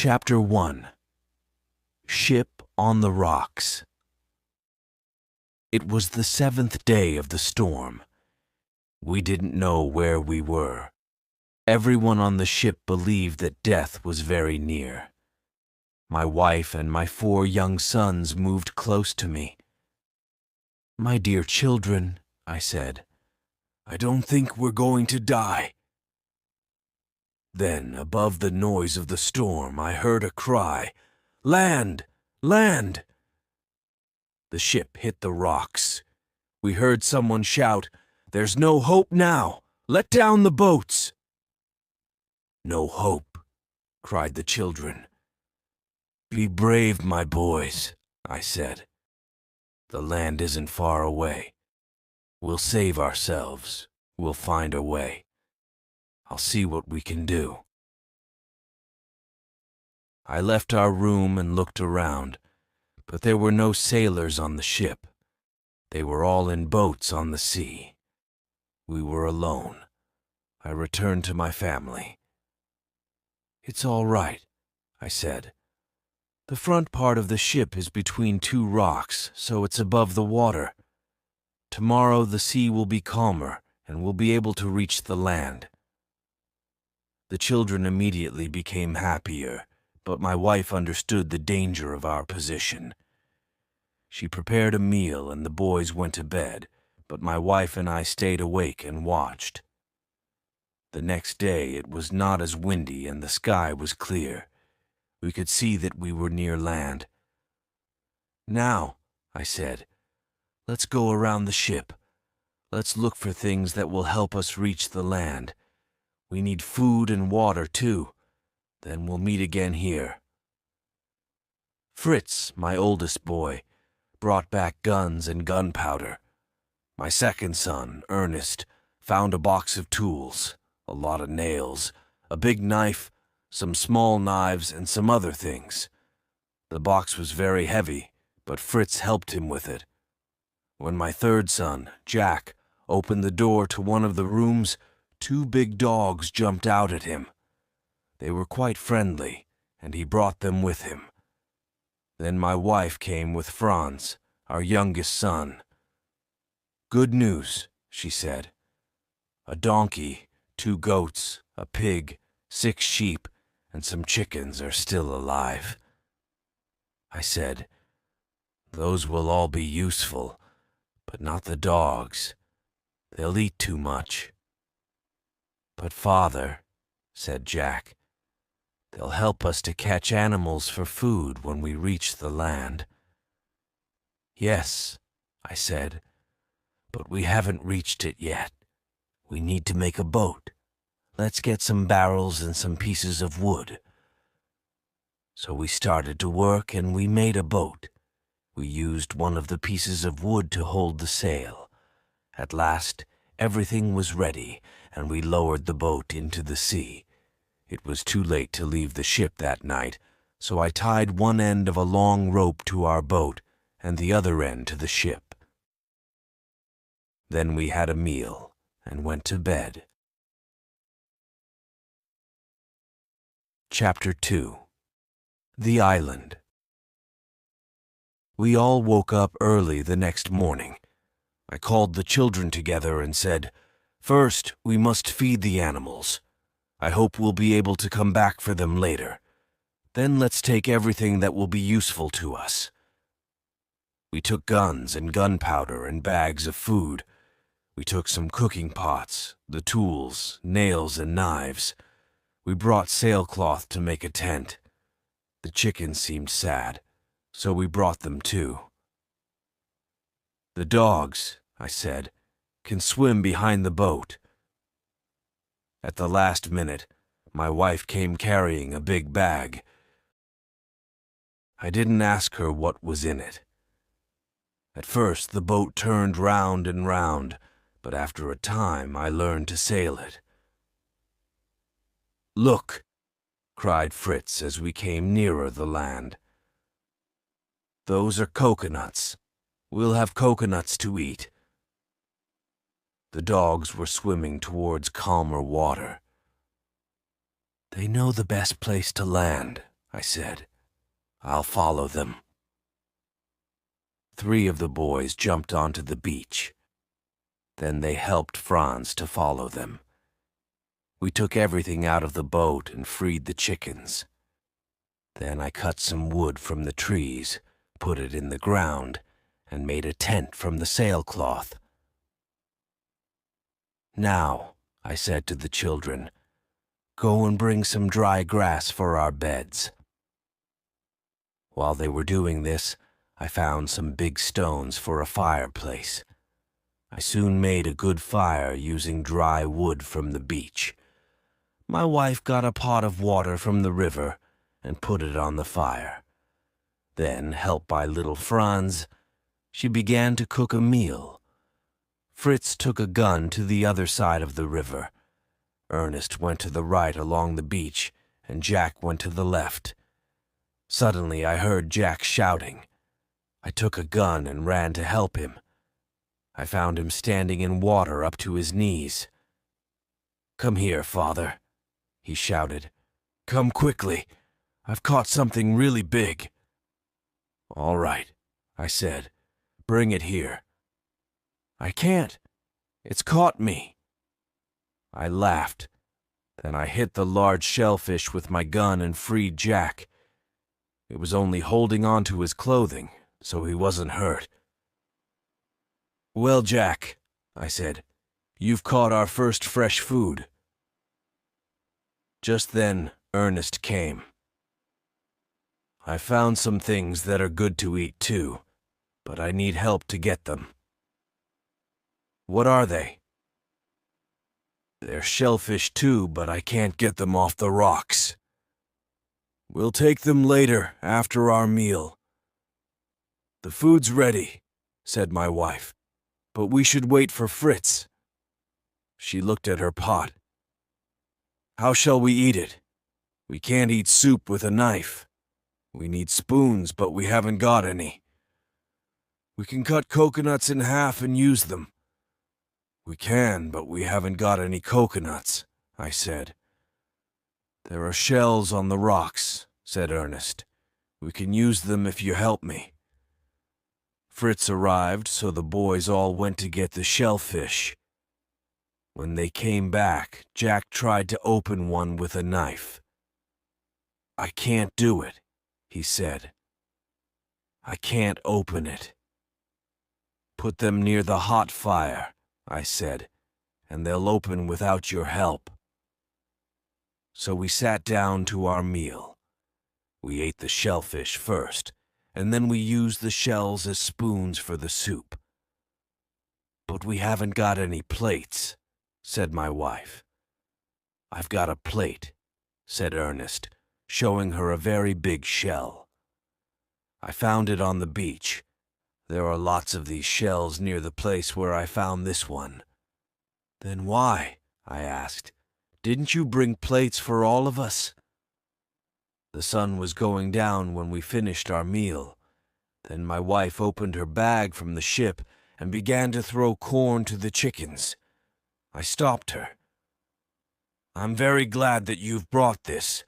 Chapter 1. Ship on the Rocks. It was the 7th day of the storm. We didn't know where we were. Everyone on the ship believed that death was very near. My wife and my 4 young sons moved close to me. "My dear children," I said, "I don't think we're going to die." Then, above the noise of the storm, I heard a cry, "Land! Land!" The ship hit the rocks. We heard someone shout, "There's no hope now! Let down the boats!" "No hope," cried the children. "Be brave, my boys," I said. "The land isn't far away. We'll save ourselves. We'll find a way. I'll see what we can do." I left our room and looked around, but there were no sailors on the ship. They were all in boats on the sea. We were alone. I returned to my family. "It's all right," I said. "The front part of the ship is between 2 rocks, so it's above the water. Tomorrow the sea will be calmer, and we'll be able to reach the land." The children immediately became happier, but my wife understood the danger of our position. She prepared a meal and the boys went to bed, but my wife and I stayed awake and watched. The next day it was not as windy and the sky was clear. We could see that we were near land. "Now," I said, "let's go around the ship. Let's look for things that will help us reach the land. We need food and water, too. Then we'll meet again here." Fritz, my oldest boy, brought back guns and gunpowder. My second son, Ernest, found a box of tools, a lot of nails, a big knife, some small knives, and some other things. The box was very heavy, but Fritz helped him with it. When my third son, Jack, opened the door to one of the rooms, 2 big dogs jumped out at him. They were quite friendly, and he brought them with him. Then my wife came with Franz, our youngest son. "Good news," she said. "A donkey, 2 goats, a pig, 6 sheep, and some chickens are still alive." I said, "Those will all be useful, but not the dogs. They'll eat too much." "But father," said Jack, "they'll help us to catch animals for food when we reach the land." "Yes," I said, "but we haven't reached it yet. We need to make a boat. Let's get some barrels and some pieces of wood." So we started to work and we made a boat. We used one of the pieces of wood to hold the sail. At last, everything was ready, and we lowered the boat into the sea. It was too late to leave the ship that night, so I tied one end of a long rope to our boat and the other end to the ship. Then we had a meal and went to bed. Chapter 2. The Island. We all woke up early the next morning. I called the children together and said, "First, we must feed the animals. I hope we'll be able to come back for them later. Then let's take everything that will be useful to us." We took guns and gunpowder and bags of food. We took some cooking pots, the tools, nails, and knives. We brought sailcloth to make a tent. The chickens seemed sad, so we brought them too. "The dogs," I said, "can swim behind the boat." At the last minute, my wife came carrying a big bag. I didn't ask her what was in it. At first, the boat turned round and round, but after a time, I learned to sail it. "Look!" cried Fritz as we came nearer the land. "Those are coconuts. We'll have coconuts to eat." The dogs were swimming towards calmer water. "They know the best place to land," I said. I'll follow them. 3 of the boys jumped onto the beach. Then they helped Franz to follow them. We took everything out of the boat and freed the chickens. Then I cut some wood from the trees, put it in the ground, and made a tent from the sailcloth. Now, I said to the children, go and bring some dry grass for our beds. While they were doing this, I found some big stones for a fireplace. I soon made a good fire using dry wood from the beach. My wife got a pot of water from the river and put it on the fire. Then, helped by little Franz, she began to cook a meal. Fritz took a gun to the other side of the river. Ernest went to the right along the beach, and Jack went to the left. Suddenly I heard Jack shouting. I took a gun and ran to help him. I found him standing in water up to his knees. "Come here, father," he shouted. "Come quickly. I've caught something really big." "All right," I said. "Bring it here." "I can't. It's caught me." I laughed. Then I hit the large shellfish with my gun and freed Jack. It was only holding on to his clothing, so he wasn't hurt. "Well, Jack," I said, "you've caught our first fresh food." Just then, Ernest came. "I found some things that are good to eat too, but I need help to get them." "What are they?" "They're shellfish too, but I can't get them off the rocks." "We'll take them later, after our meal." "The food's ready," said my wife, "but we should wait for Fritz." She looked at her pot. "How shall we eat it? We can't eat soup with a knife. We need spoons, but we haven't got any." "We can cut coconuts in half and use them." "We can, but we haven't got any coconuts," I said. "There are shells on the rocks," said Ernest. "We can use them if you help me." Fritz arrived, so the boys all went to get the shellfish. When they came back, Jack tried to open one with a knife. "I can't do it," he said. "I can't open it." "Put them near the hot fire," I said, "and they'll open without your help." So we sat down to our meal. We ate the shellfish first, and then we used the shells as spoons for the soup. "But we haven't got any plates," said my wife. "I've got a plate," said Ernest, showing her a very big shell. "I found it on the beach. There are lots of these shells near the place where I found this one." "Then why?" I asked. "Didn't you bring plates for all of us?" The sun was going down when we finished our meal. Then my wife opened her bag from the ship and began to throw corn to the chickens. I stopped her. "I'm very glad that you've brought this,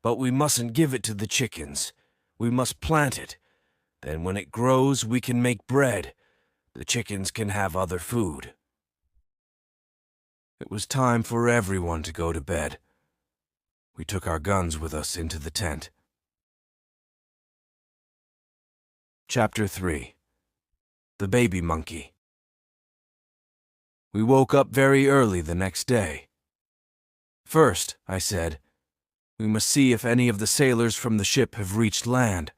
but we mustn't give it to the chickens. We must plant it. Then when it grows, we can make bread. The chickens can have other food." It was time for everyone to go to bed. We took our guns with us into the tent. Chapter 3. The Baby Monkey. We woke up very early the next day. "First," I said, "we must see if any of the sailors from the ship have reached land."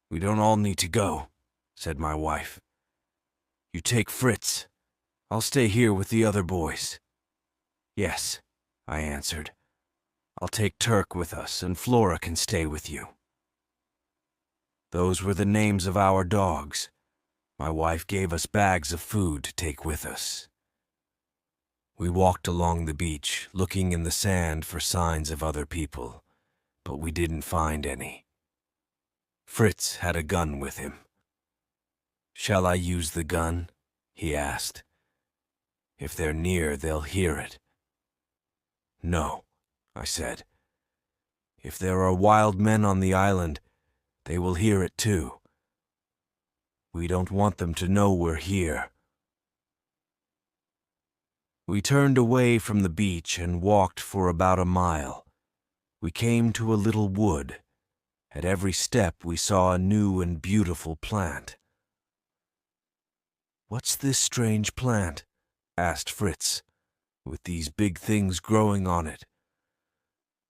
"We don't all need to go," said my wife. "You take Fritz. I'll stay here with the other boys." "Yes," I answered. "I'll take Turk with us, and Flora can stay with you." Those were the names of our dogs. My wife gave us bags of food to take with us. We walked along the beach, looking in the sand for signs of other people, but we didn't find any. Fritz had a gun with him. "Shall I use the gun?" he asked. "If they're near, they'll hear it." "No," I said. If there are wild men on the island, they will hear it too. We don't want them to know we're here." We turned away from the beach and walked for about a mile. We came to a little wood. At every step we saw a new and beautiful plant. "What's this strange plant?" asked Fritz, "with these big things growing on it?"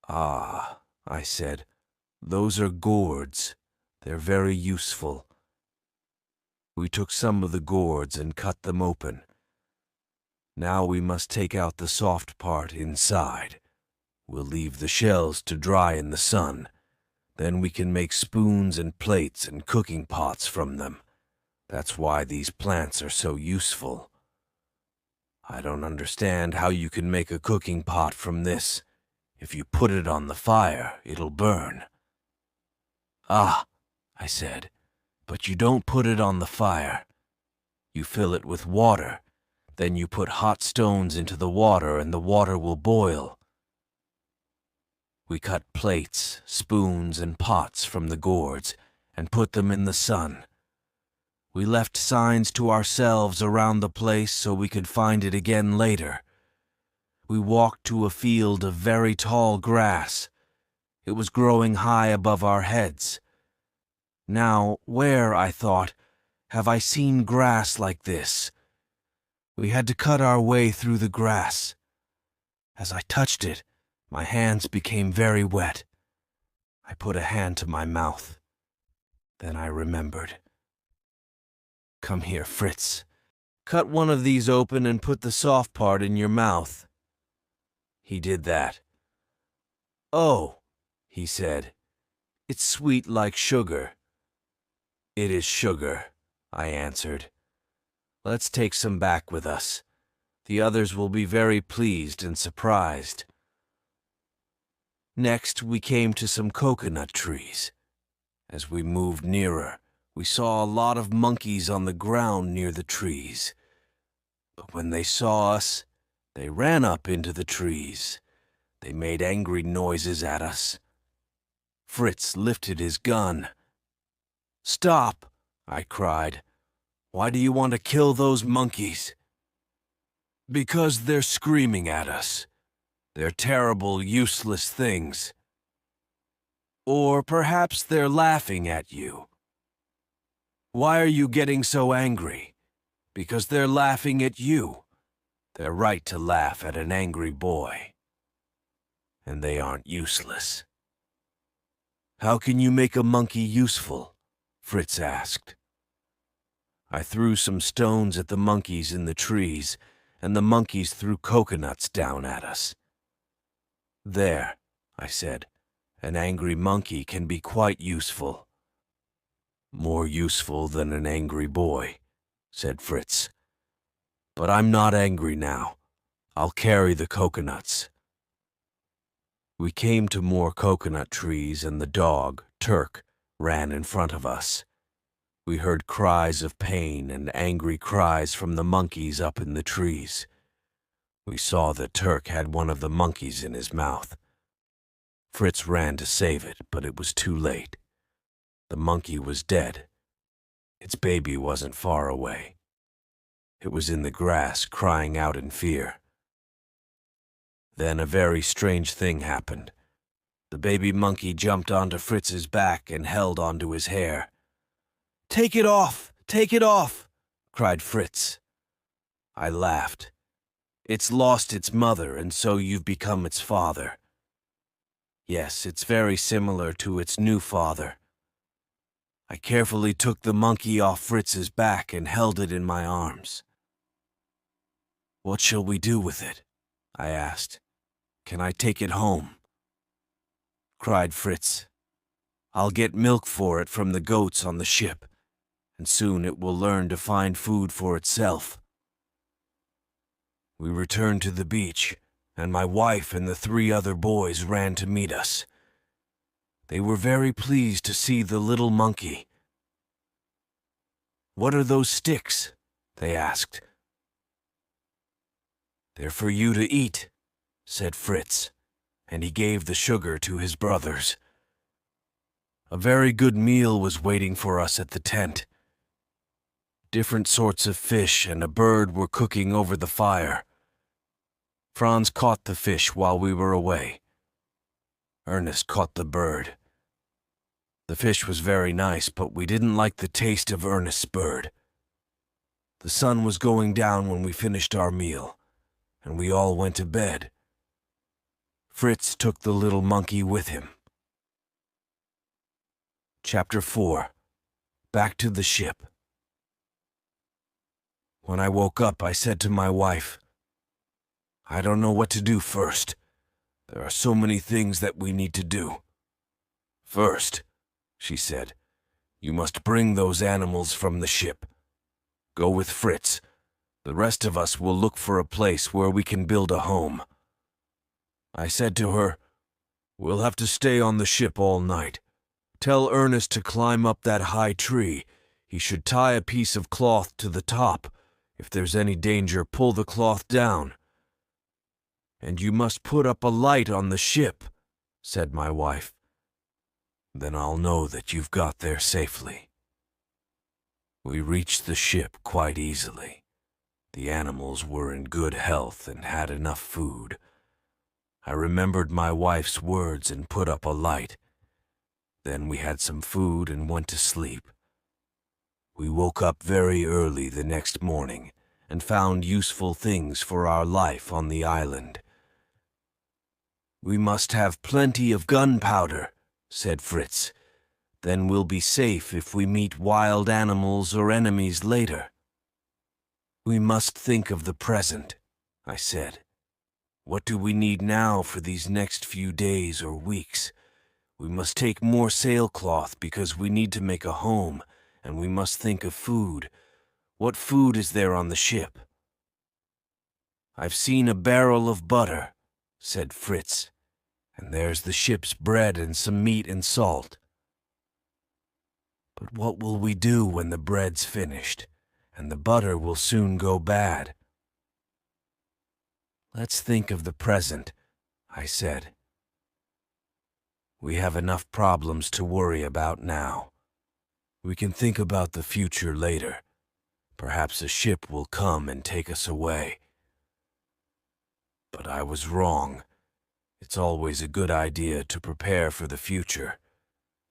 "Ah," I said, "those are gourds. They're very useful." We took some of the gourds and cut them open. Now we must take out the soft part inside. We'll leave the shells to dry in the sun. Then we can make spoons and plates and cooking pots from them. That's why these plants are so useful. I don't understand how you can make a cooking pot from this. If you put it on the fire, it'll burn." "Ah," I said, "but you don't put it on the fire. You fill it with water. Then you put hot stones into the water and the water will boil." We cut plates, spoons, and pots from the gourds and put them in the sun. We left signs to ourselves around the place so we could find it again later. We walked to a field of very tall grass. It was growing high above our heads. Now, where, I thought, have I seen grass like this? We had to cut our way through the grass. As I touched it, my hands became very wet. I put a hand to my mouth. Then I remembered. "Come here, Fritz. Cut one of these open and put the soft part in your mouth." He did that. "Oh," he said, "it's sweet like sugar." "It is sugar," I answered. "Let's take some back with us. The others will be very pleased and surprised." Next, we came to some coconut trees. As we moved nearer, we saw a lot of monkeys on the ground near the trees. But when they saw us, they ran up into the trees. They made angry noises at us. Fritz lifted his gun. "Stop!" I cried. "Why do you want to kill those monkeys?" "Because they're screaming at us. They're terrible, useless things. Or perhaps they're laughing at you. Why are you getting so angry? Because they're laughing at you. They're right to laugh at an angry boy. And they aren't useless." "How can you make a monkey useful?" Fritz asked. I threw some stones at the monkeys in the trees, and the monkeys threw coconuts down at us. "There," I said, "an angry monkey can be quite useful." "More useful than an angry boy," said Fritz. "But I'm not angry now. I'll carry the coconuts." We came to more coconut trees, and the dog, Turk, ran in front of us. We heard cries of pain and angry cries from the monkeys up in the trees. We saw that Turk had one of the monkeys in his mouth. Fritz ran to save it, but it was too late. The monkey was dead. Its baby wasn't far away. It was in the grass, crying out in fear. Then a very strange thing happened. The baby monkey jumped onto Fritz's back and held onto his hair. "Take it off! Take it off!" cried Fritz. I laughed. "It's lost its mother, and so you've become its father." "Yes, it's very similar to its new father." I carefully took the monkey off Fritz's back and held it in my arms. "What shall we do with it?" I asked. "Can I take it home?" Cried Fritz. "I'll get milk for it from the goats on the ship, and soon it will learn to find food for itself." We returned to the beach, and my wife and the 3 other boys ran to meet us. They were very pleased to see the little monkey. "What are those sticks?" they asked. "They're for you to eat," said Fritz, and he gave the sugar to his brothers. A very good meal was waiting for us at the tent. Different sorts of fish and a bird were cooking over the fire. Franz caught the fish while we were away. Ernest caught the bird. The fish was very nice, but we didn't like the taste of Ernest's bird. The sun was going down when we finished our meal, and we all went to bed. Fritz took the little monkey with him. Chapter 4. Back to the ship. When I woke up, I said to my wife, "I don't know what to do first. There are so many things that we need to do." "First," she said, "you must bring those animals from the ship. Go with Fritz. The rest of us will look for a place where we can build a home." I said to her, "We'll have to stay on the ship all night. Tell Ernest to climb up that high tree. He should tie a piece of cloth to the top. If there's any danger, pull the cloth down. And you must put up a light on the ship," said my wife. "Then I'll know that you've got there safely." We reached the ship quite easily. The animals were in good health and had enough food. I remembered my wife's words and put up a light. Then we had some food and went to sleep. We woke up very early the next morning and found useful things for our life on the island. "We must have plenty of gunpowder," said Fritz. "Then we'll be safe if we meet wild animals or enemies later." "We must think of the present," I said. "What do we need now for these next few days or weeks? We must take more sailcloth because we need to make a home, and we must think of food. What food is there on the ship?" "I've seen a barrel of butter," said Fritz. "And there's the ship's bread and some meat and salt." "But what will we do when the bread's finished, and the butter will soon go bad?" "Let's think of the present," I said. "We have enough problems to worry about now. We can think about the future later. Perhaps a ship will come and take us away." But I was wrong. It's always a good idea to prepare for the future.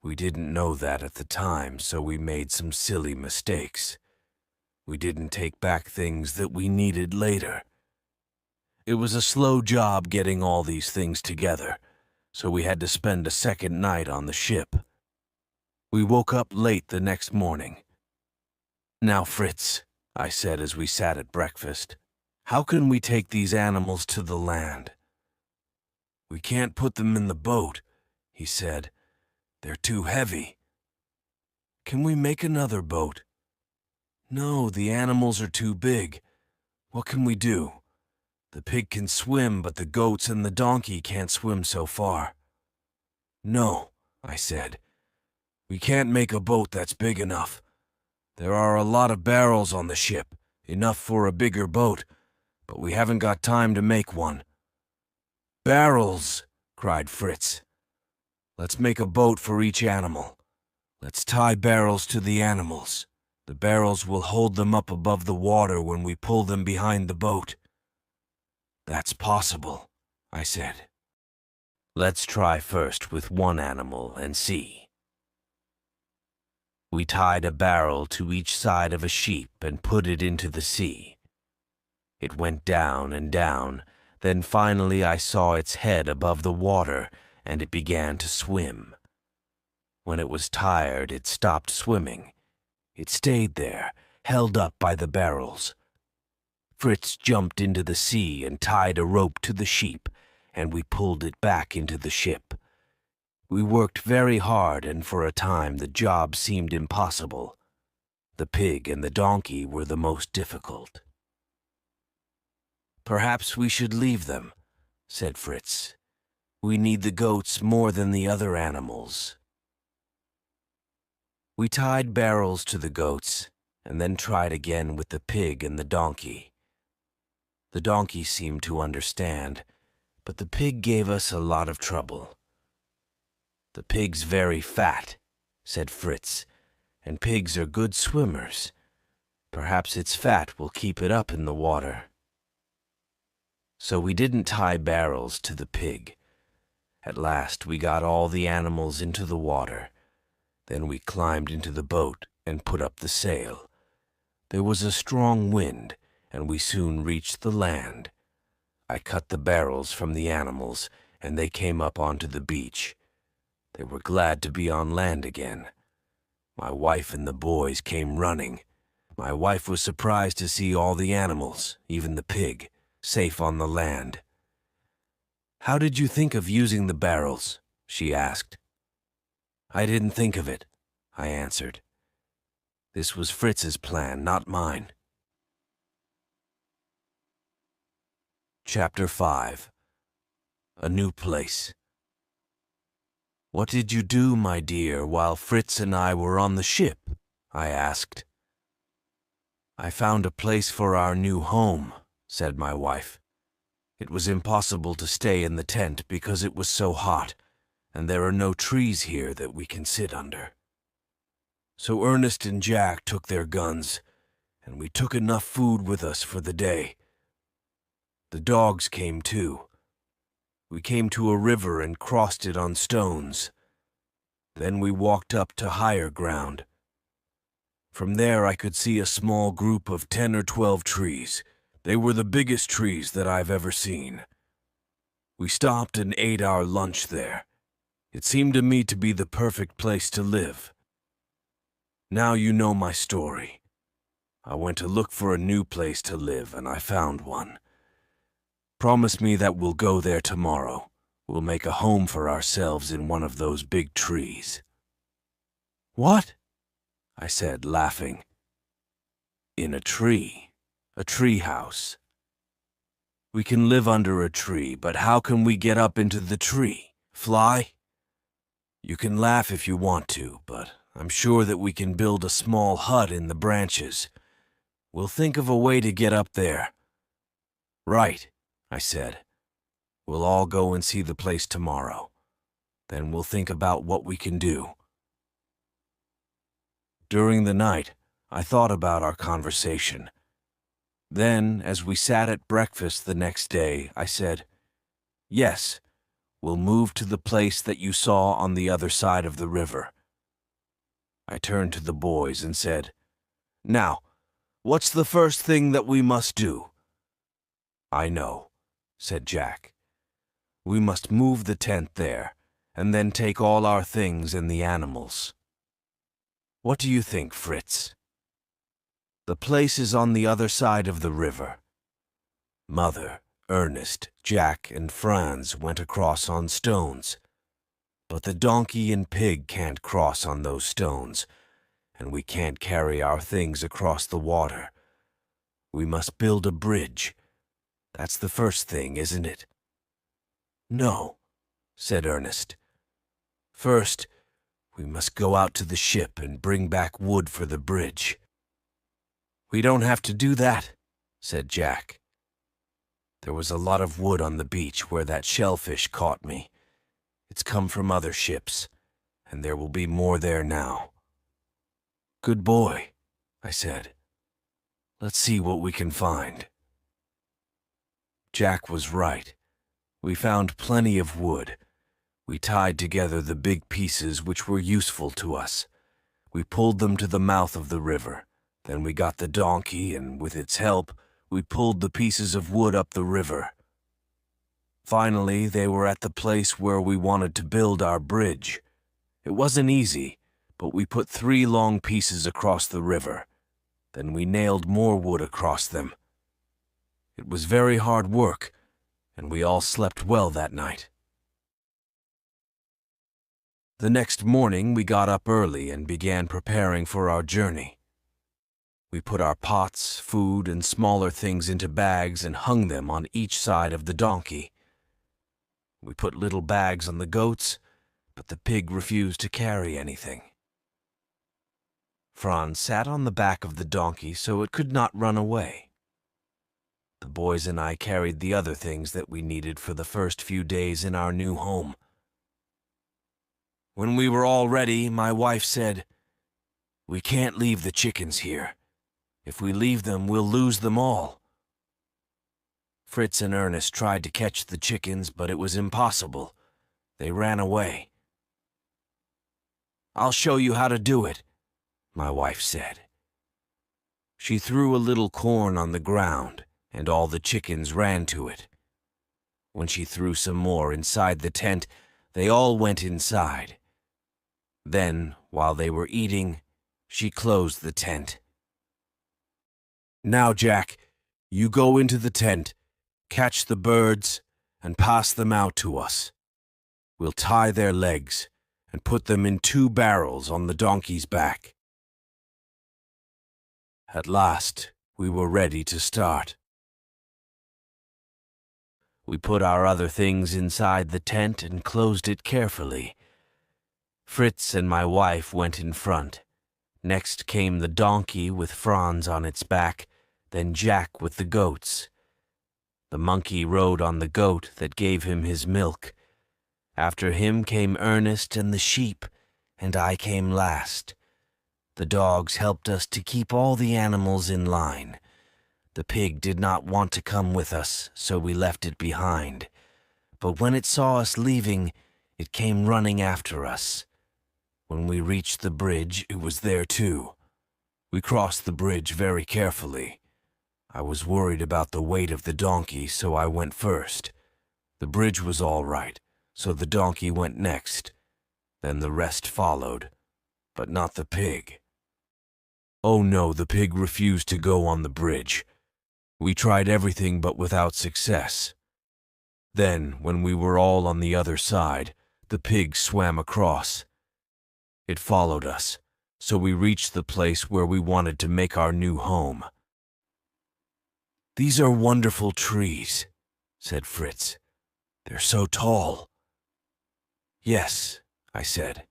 We didn't know that at the time, so we made some silly mistakes. We didn't take back things that we needed later. It was a slow job getting all these things together, so we had to spend a second night on the ship. We woke up late the next morning. "Now, Fritz," I said as we sat at breakfast, "how can we take these animals to the land?" "We can't put them in the boat," he said. "They're too heavy." "Can we make another boat?" "No, the animals are too big. What can we do? The pig can swim, but the goats and the donkey can't swim so far." "No," I said. "We can't make a boat that's big enough. There are a lot of barrels on the ship, enough for a bigger boat, but we haven't got time to make one." "Barrels!" cried Fritz. "Let's make a boat for each animal. Let's tie barrels to the animals. The barrels will hold them up above the water when we pull them behind the boat." "That's possible," I said. "Let's try first with one animal and see." We tied a barrel to each side of a sheep and put it into the sea. It went down and down. Then finally I saw its head above the water, and it began to swim. When it was tired, it stopped swimming. It stayed there, held up by the barrels. Fritz jumped into the sea and tied a rope to the sheep, and we pulled it back into the ship. We worked very hard, and for a time the job seemed impossible. The pig and the donkey were the most difficult. "Perhaps we should leave them," said Fritz. "We need the goats more than the other animals." We tied barrels to the goats, and then tried again with the pig and the donkey. The donkey seemed to understand, but the pig gave us a lot of trouble. "The pig's very fat," said Fritz, "and pigs are good swimmers. Perhaps its fat will keep it up in the water." So we didn't tie barrels to the pig. At last we got all the animals into the water. Then we climbed into the boat and put up the sail. There was a strong wind, and we soon reached the land. I cut the barrels from the animals, and they came up onto the beach. They were glad to be on land again. My wife and the boys came running. My wife was surprised to see all the animals, even the pig, safe on the land. "How did you think of using the barrels?" she asked. "I didn't think of it," I answered. This was Fritz's plan, not mine. Chapter 5. A New Place. "What did you do, my dear, while Fritz and I were on the ship?" I asked. "I found a place for our new home," said my wife. "It was impossible to stay in the tent because it was so hot, and there are no trees here that we can sit under. So Ernest and Jack took their guns, and we took enough food with us for the day. The dogs came too. We came to a river and crossed it on stones. Then we walked up to higher ground. From there I could see a small group of 10 or 12 trees. They were the biggest trees that I've ever seen. We stopped and ate our lunch there. It seemed to me to be the perfect place to live. Now you know my story. I went to look for a new place to live, and I found one. Promise me that we'll go there tomorrow. We'll make a home for ourselves in one of those big trees." "What?" I said, laughing. "In a tree house. We can live under a tree, but how can we get up into the tree? Fly? You can laugh if you want to, but I'm sure that we can build a small hut in the branches. We'll think of a way to get up there." "Right," I said. "We'll all go and see the place tomorrow. Then we'll think about what we can do." During the night, I thought about our conversation. Then, as we sat at breakfast the next day, I said, "Yes, we'll move to the place that you saw on the other side of the river." I turned to the boys and said, "Now, what's the first thing that we must do?" "I know," said Jack. "We must move the tent there, and then take all our things and the animals. What do you think, Fritz?" "The place is on the other side of the river." Mother, Ernest, Jack, and Franz went across on stones. But the donkey and pig can't cross on those stones, and we can't carry our things across the water. We must build a bridge. That's the first thing, isn't it?" "No," said Ernest. "First, we must go out to the ship and bring back wood for the bridge." "We don't have to do that," said Jack. "There was a lot of wood on the beach where that shellfish caught me. It's come from other ships, and there will be more there now." "Good boy," I said. "Let's see what we can find." Jack was right. We found plenty of wood. We tied together the big pieces which were useful to us. We pulled them to the mouth of the river. Then we got the donkey, and with its help, we pulled the pieces of wood up the river. Finally, they were at the place where we wanted to build our bridge. It wasn't easy, but we put 3 long pieces across the river. Then we nailed more wood across them. It was very hard work, and we all slept well that night. The next morning we got up early and began preparing for our journey. We put our pots, food, and smaller things into bags and hung them on each side of the donkey. We put little bags on the goats, but the pig refused to carry anything. Franz sat on the back of the donkey so it could not run away. The boys and I carried the other things that we needed for the first few days in our new home. When we were all ready, my wife said, "We can't leave the chickens here. If we leave them, we'll lose them all." Fritz and Ernest tried to catch the chickens, but it was impossible. They ran away. "I'll show you how to do it," my wife said. She threw a little corn on the ground, and all the chickens ran to it. When she threw some more inside the tent, they all went inside. Then, while they were eating, she closed the tent. "Now, Jack, you go into the tent, catch the birds, and pass them out to us. We'll tie their legs and put them in 2 barrels on the donkey's back." At last, we were ready to start. We put our other things inside the tent and closed it carefully. Fritz and my wife went in front. Next came the donkey with Franz on its back, then Jack with the goats. The monkey rode on the goat that gave him his milk. After him came Ernest and the sheep, and I came last. The dogs helped us to keep all the animals in line. The pig did not want to come with us, so we left it behind. But when it saw us leaving, it came running after us. When we reached the bridge, it was there too. We crossed the bridge very carefully. I was worried about the weight of the donkey, so I went first. The bridge was all right, so the donkey went next. Then the rest followed, but not the pig. Oh no, the pig refused to go on the bridge. We tried everything but without success. Then, when we were all on the other side, the pig swam across. It followed us, so we reached the place where we wanted to make our new home. "These are wonderful trees," said Fritz. "They're so tall." "Yes," I said.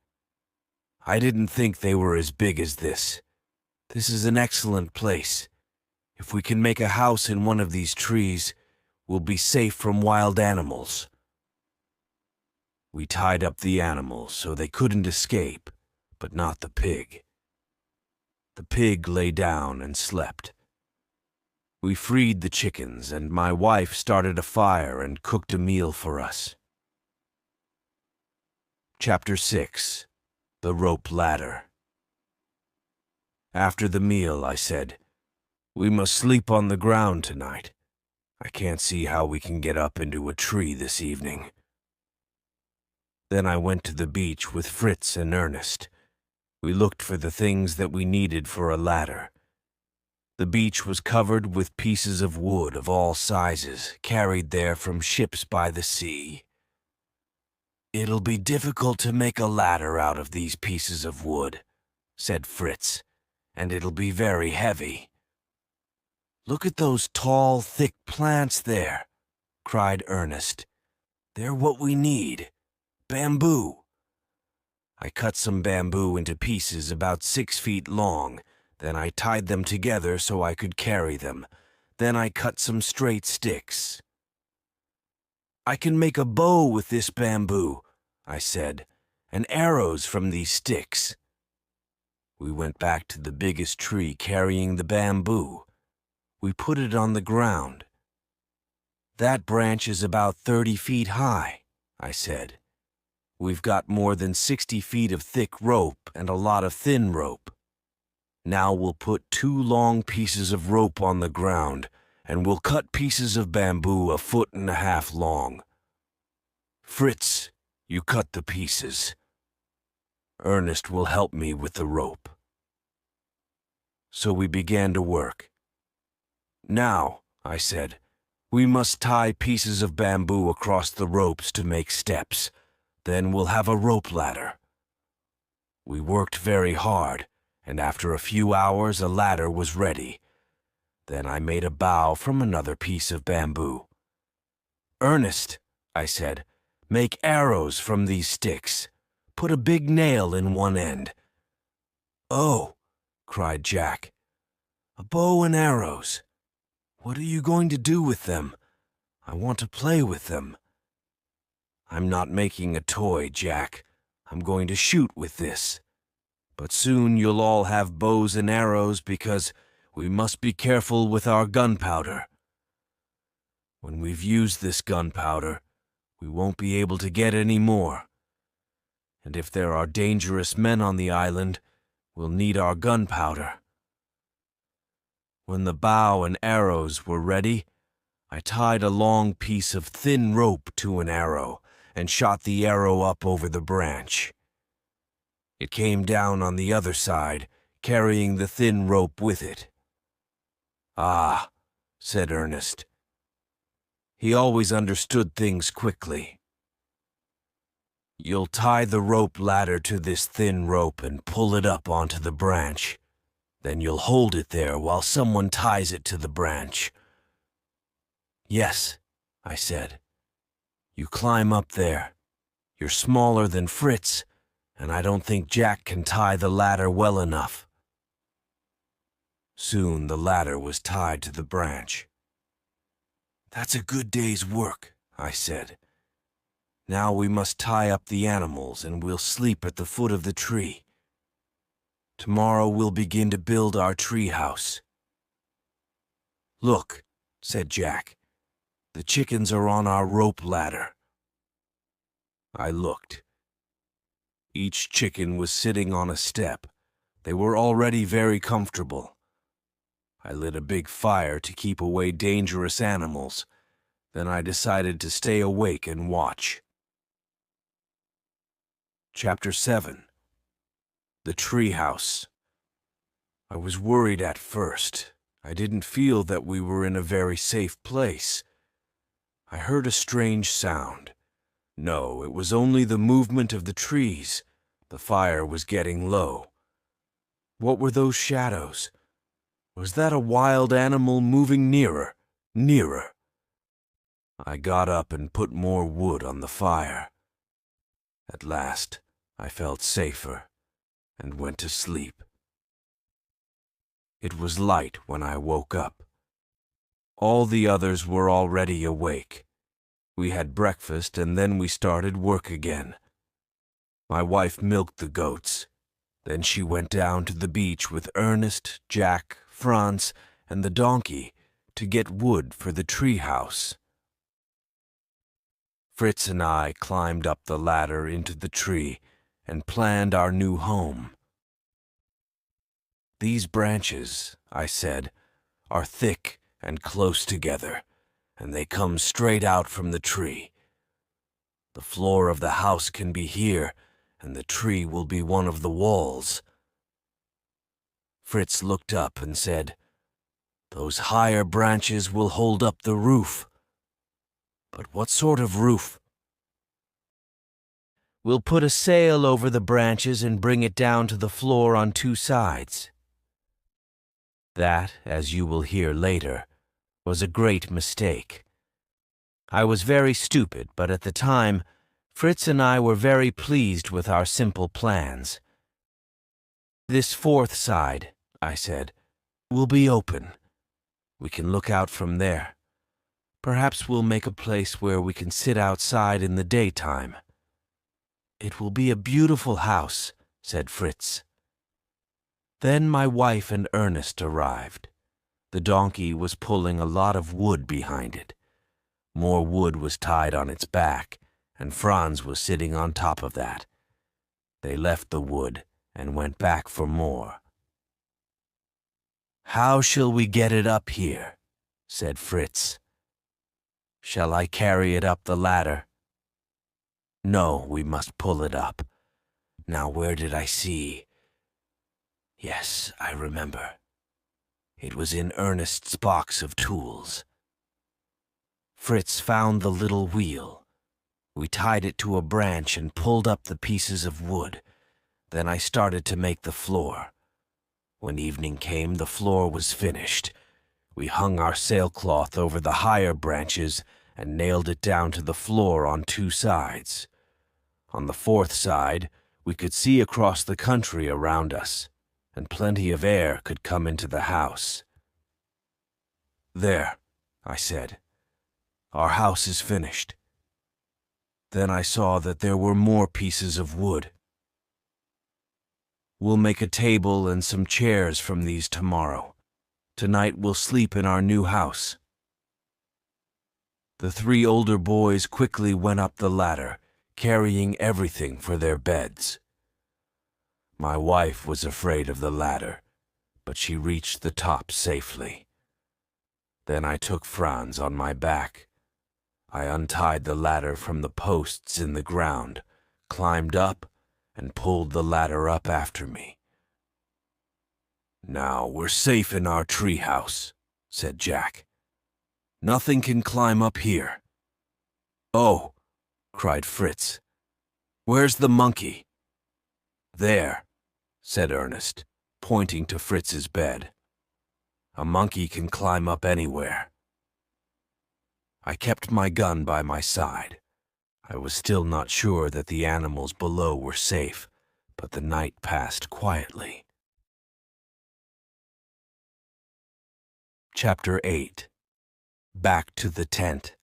"I didn't think they were as big as this. This is an excellent place. If we can make a house in one of these trees, we'll be safe from wild animals." We tied up the animals so they couldn't escape, but not the pig. The pig lay down and slept. We freed the chickens, and my wife started a fire and cooked a meal for us. Chapter 6. The Rope Ladder. After the meal, I said, "We must sleep on the ground tonight. I can't see how we can get up into a tree this evening." Then I went to the beach with Fritz and Ernest. We looked for the things that we needed for a ladder. The beach was covered with pieces of wood of all sizes, carried there from ships by the sea. "It'll be difficult to make a ladder out of these pieces of wood," said Fritz, "and it'll be very heavy." "Look at those tall, thick plants there," cried Ernest. "They're what we need. Bamboo." I cut some bamboo into pieces about 6 feet long. Then I tied them together so I could carry them. Then I cut some straight sticks. "I can make a bow with this bamboo," I said, "and arrows from these sticks." We went back to the biggest tree carrying the bamboo. We put it on the ground. "That branch is about 30 feet high," I said. "We've got more than 60 feet of thick rope and a lot of thin rope. Now we'll put 2 long pieces of rope on the ground, and we'll cut pieces of bamboo 1.5 feet long. Fritz, you cut the pieces. Ernest will help me with the rope." So we began to work. "Now," I said, "we must tie pieces of bamboo across the ropes to make steps. Then we'll have a rope ladder." We worked very hard, and after a few hours a ladder was ready. Then I made a bow from another piece of bamboo. "Ernest," I said, "make arrows from these sticks. Put a big nail in one end." "Oh," cried Jack, "a bow and arrows. What are you going to do with them? I want to play with them. I'm not making a toy, Jack. I'm going to shoot with this. But soon you'll all have bows and arrows because we must be careful with our gunpowder. When we've used this gunpowder, we won't be able to get any more. And if there are dangerous men on the island, we'll need our gunpowder. When the bow and arrows were ready, I tied a long piece of thin rope to an arrow and shot the arrow up over the branch. It came down on the other side, carrying the thin rope with it. "Ah," said Ernest. He always understood things quickly. "You'll tie the rope ladder to this thin rope and pull it up onto the branch. Then you'll hold it there while someone ties it to the branch." "Yes," I said. "You climb up there. You're smaller than Fritz, and I don't think Jack can tie the ladder well enough." Soon the ladder was tied to the branch. "That's a good day's work," I said. "Now we must tie up the animals and we'll sleep at the foot of the tree. Tomorrow we'll begin to build our tree house." "Look," said Jack. "The chickens are on our rope ladder." I looked. Each chicken was sitting on a step. They were already very comfortable. I lit a big fire to keep away dangerous animals. Then I decided to stay awake and watch. Chapter 7. The Treehouse. I was worried at first. I didn't feel that we were in a very safe place. I heard a strange sound. No, it was only the movement of the trees. The fire was getting low. What were those shadows? Was that a wild animal moving nearer, nearer? I got up and put more wood on the fire. At last, I felt safer and went to sleep. It was light when I woke up. All the others were already awake. We had breakfast and then we started work again. My wife milked the goats. Then she went down to the beach with Ernest, Jack, Franz, and the donkey to get wood for the tree house. Fritz and I climbed up the ladder into the tree and planned our new home. "These branches," I said, "are thick and close together, and they come straight out from the tree. The floor of the house can be here, and the tree will be one of the walls." Fritz looked up and said, "Those higher branches will hold up the roof." "But what sort of roof?" "We'll put a sail over the branches and bring it down to the floor on two sides." That, as you will hear later, was a great mistake. I was very stupid, but at the time, Fritz and I were very pleased with our simple plans. "This fourth side," I said, "will be open. We can look out from there. Perhaps we'll make a place where we can sit outside in the daytime." "It will be a beautiful house," said Fritz. Then my wife and Ernest arrived. The donkey was pulling a lot of wood behind it. More wood was tied on its back, and Franz was sitting on top of that. They left the wood and went back for more. "How shall we get it up here?" said Fritz. "Shall I carry it up the ladder?" "No, we must pull it up. Now where did I see? Yes, I remember. It was in Ernest's box of tools." Fritz found the little wheel. We tied it to a branch and pulled up the pieces of wood. Then I started to make the floor. When evening came, the floor was finished. We hung our sailcloth over the higher branches and nailed it down to the floor on two sides. On the fourth side, we could see across the country around us, and plenty of air could come into the house. There, I said. Our house is finished. Then I saw that there were more pieces of wood. We'll make a table and some chairs from these tomorrow. Tonight we'll sleep in our new house. The 3 older boys quickly went up the ladder, carrying everything for their beds. My wife was afraid of the ladder, but she reached the top safely. Then I took Franz on my back. I untied the ladder from the posts in the ground, climbed up, and pulled the ladder up after me. "Now we're safe in our treehouse," said Jack. "Nothing can climb up here." "Oh," cried Fritz. "Where's the monkey?" "There," said Ernest, pointing to Fritz's bed. "A monkey can climb up anywhere." I kept my gun by my side. I was still not sure that the animals below were safe, but the night passed quietly. Chapter 8. Back to the tent.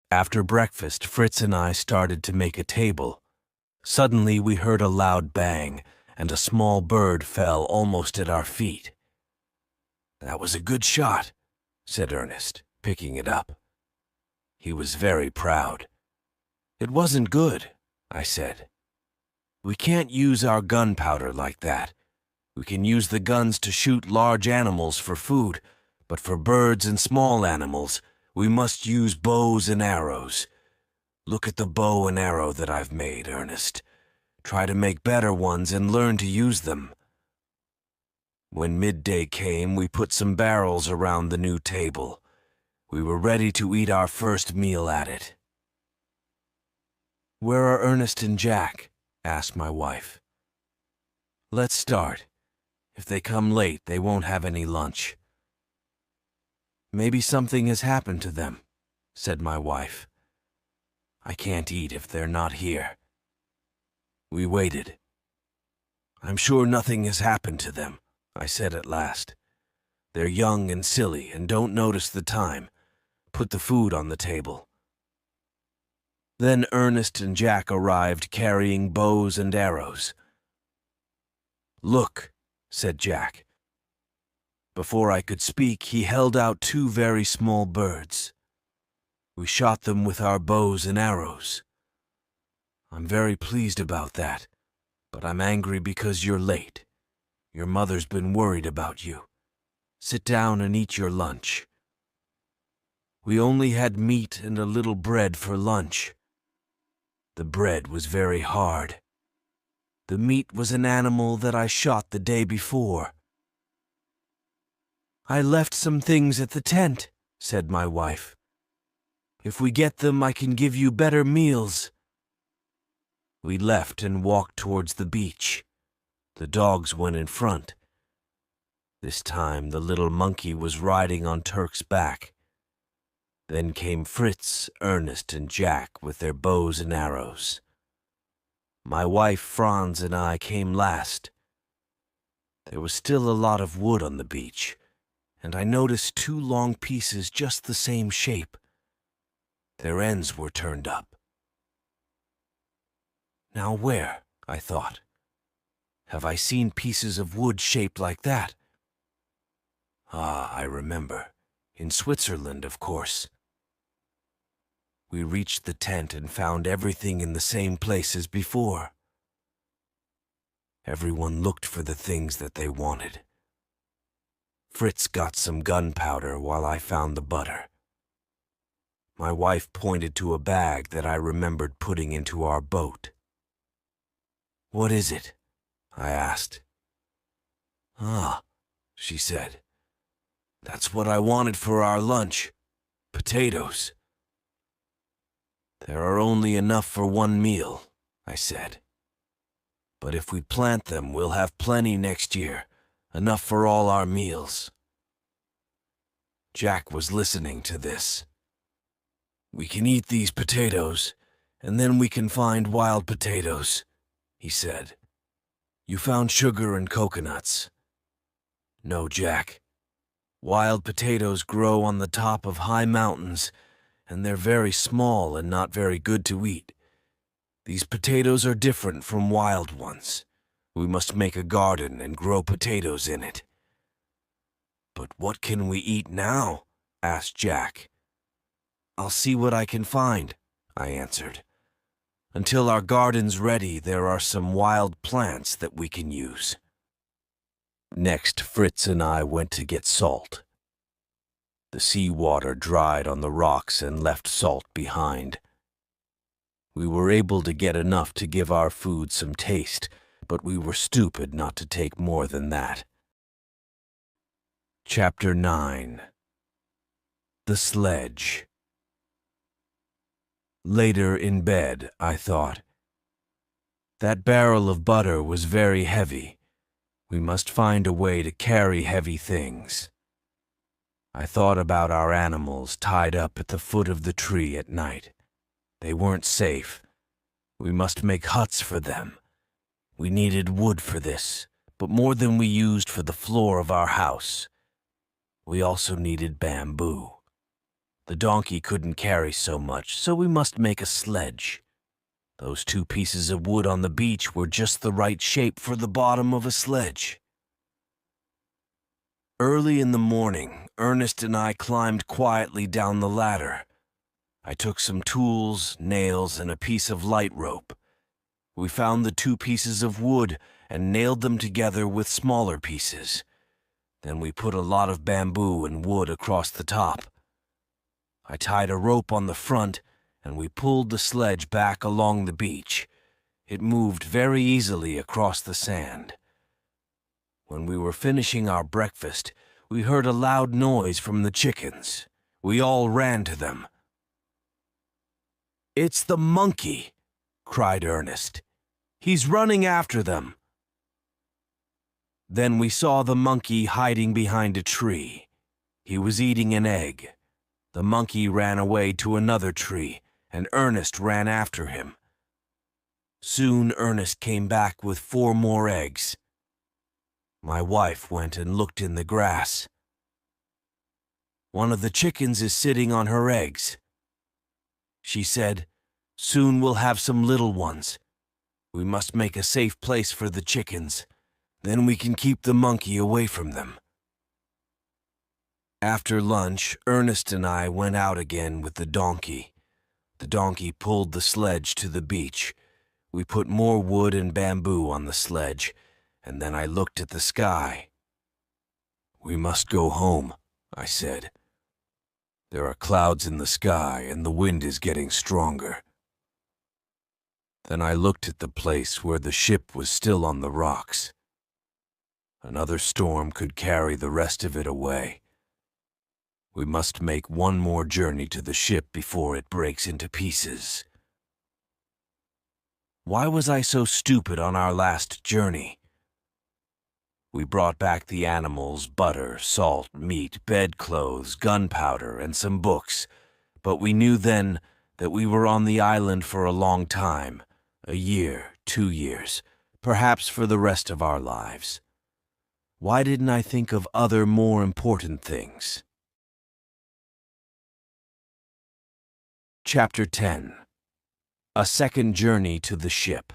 After breakfast, Fritz and I started to make a table. Suddenly we heard a loud bang, and a small bird fell almost at our feet. "That was a good shot," said Ernest, picking it up. He was very proud. "It wasn't good," I said. "We can't use our gunpowder like that. We can use the guns to shoot large animals for food, but for birds and small animals, we must use bows and arrows. Look at the bow and arrow that I've made, Ernest. Try to make better ones and learn to use them." When midday came, we put some barrels around the new table. We were ready to eat our first meal at it. "Where are Ernest and Jack?" asked my wife. "Let's start. If they come late, they won't have any lunch." "Maybe something has happened to them," said my wife. "I can't eat if they're not here." We waited. "I'm sure nothing has happened to them," I said at last. "They're young and silly and don't notice the time. Put the food on the table." Then Ernest and Jack arrived carrying bows and arrows. "Look," said Jack. Before I could speak, he held out 2 very small birds. We shot them with our bows and arrows. "I'm very pleased about that, but I'm angry because you're late. Your mother's been worried about you. Sit down and eat your lunch." We only had meat and a little bread for lunch. The bread was very hard. The meat was an animal that I shot the day before. "I left some things at the tent," said my wife. "If we get them, I can give you better meals." We left and walked towards the beach. The dogs went in front. This time the little monkey was riding on Turk's back. Then came Fritz, Ernest, and Jack with their bows and arrows. My wife, Franz, and I came last. There was still a lot of wood on the beach, and I noticed 2 long pieces just the same shape. Their ends were turned up. Now where, I thought, have I seen pieces of wood shaped like that? Ah, I remember. In Switzerland, of course. We reached the tent and found everything in the same place as before. Everyone looked for the things that they wanted. Fritz got some gunpowder while I found the butter. My wife pointed to a bag that I remembered putting into our boat. "What is it?" I asked. "Ah," she said. "That's what I wanted for our lunch. Potatoes." "There are only enough for 1 meal," I said. "But if we plant them, we'll have plenty next year, enough for all our meals." Jack was listening to this. "We can eat these potatoes, and then we can find wild potatoes," he said. "You found sugar and coconuts." "No, Jack. Wild potatoes grow on the top of high mountains, and they're very small and not very good to eat. These potatoes are different from wild ones. We must make a garden and grow potatoes in it." "But what can we eat now?" asked Jack. "I'll see what I can find," I answered. "Until our garden's ready, there are some wild plants that we can use." Next, Fritz and I went to get salt. The seawater dried on the rocks and left salt behind. We were able to get enough to give our food some taste, but we were stupid not to take more than that. Chapter 9. The Sledge. Later in bed, I thought, that barrel of butter was very heavy. We must find a way to carry heavy things. I thought about our animals tied up at the foot of the tree at night. They weren't safe. We must make huts for them. We needed wood for this, but more than we used for the floor of our house. We also needed bamboo. The donkey couldn't carry so much, so we must make a sledge. Those 2 pieces of wood on the beach were just the right shape for the bottom of a sledge. Early in the morning, Ernest and I climbed quietly down the ladder. I took some tools, nails, and a piece of light rope. We found the 2 pieces of wood and nailed them together with smaller pieces. Then we put a lot of bamboo and wood across the top. I tied a rope on the front, and we pulled the sledge back along the beach. It moved very easily across the sand. When we were finishing our breakfast, we heard a loud noise from the chickens. We all ran to them. "It's the monkey!" cried Ernest. "He's running after them." Then we saw the monkey hiding behind a tree. He was eating an egg. The monkey ran away to another tree, and Ernest ran after him. Soon Ernest came back with 4 more eggs. My wife went and looked in the grass. "One of the chickens is sitting on her eggs," she said. "Soon we'll have some little ones. We must make a safe place for the chickens. Then we can keep the monkey away from them." After lunch, Ernest and I went out again with the donkey. The donkey pulled the sledge to the beach. We put more wood and bamboo on the sledge, and then I looked at the sky. "We must go home," I said. "There are clouds in the sky, and the wind is getting stronger." Then I looked at the place where the ship was still on the rocks. Another storm could carry the rest of it away. We must make one more journey to the ship before it breaks into pieces. Why was I so stupid on our last journey? We brought back the animals, butter, salt, meat, bedclothes, gunpowder, and some books, but we knew then that we were on the island for a long time, a year, 2 years, perhaps for the rest of our lives. Why didn't I think of other more important things? Chapter 10. A Second Journey to the Ship.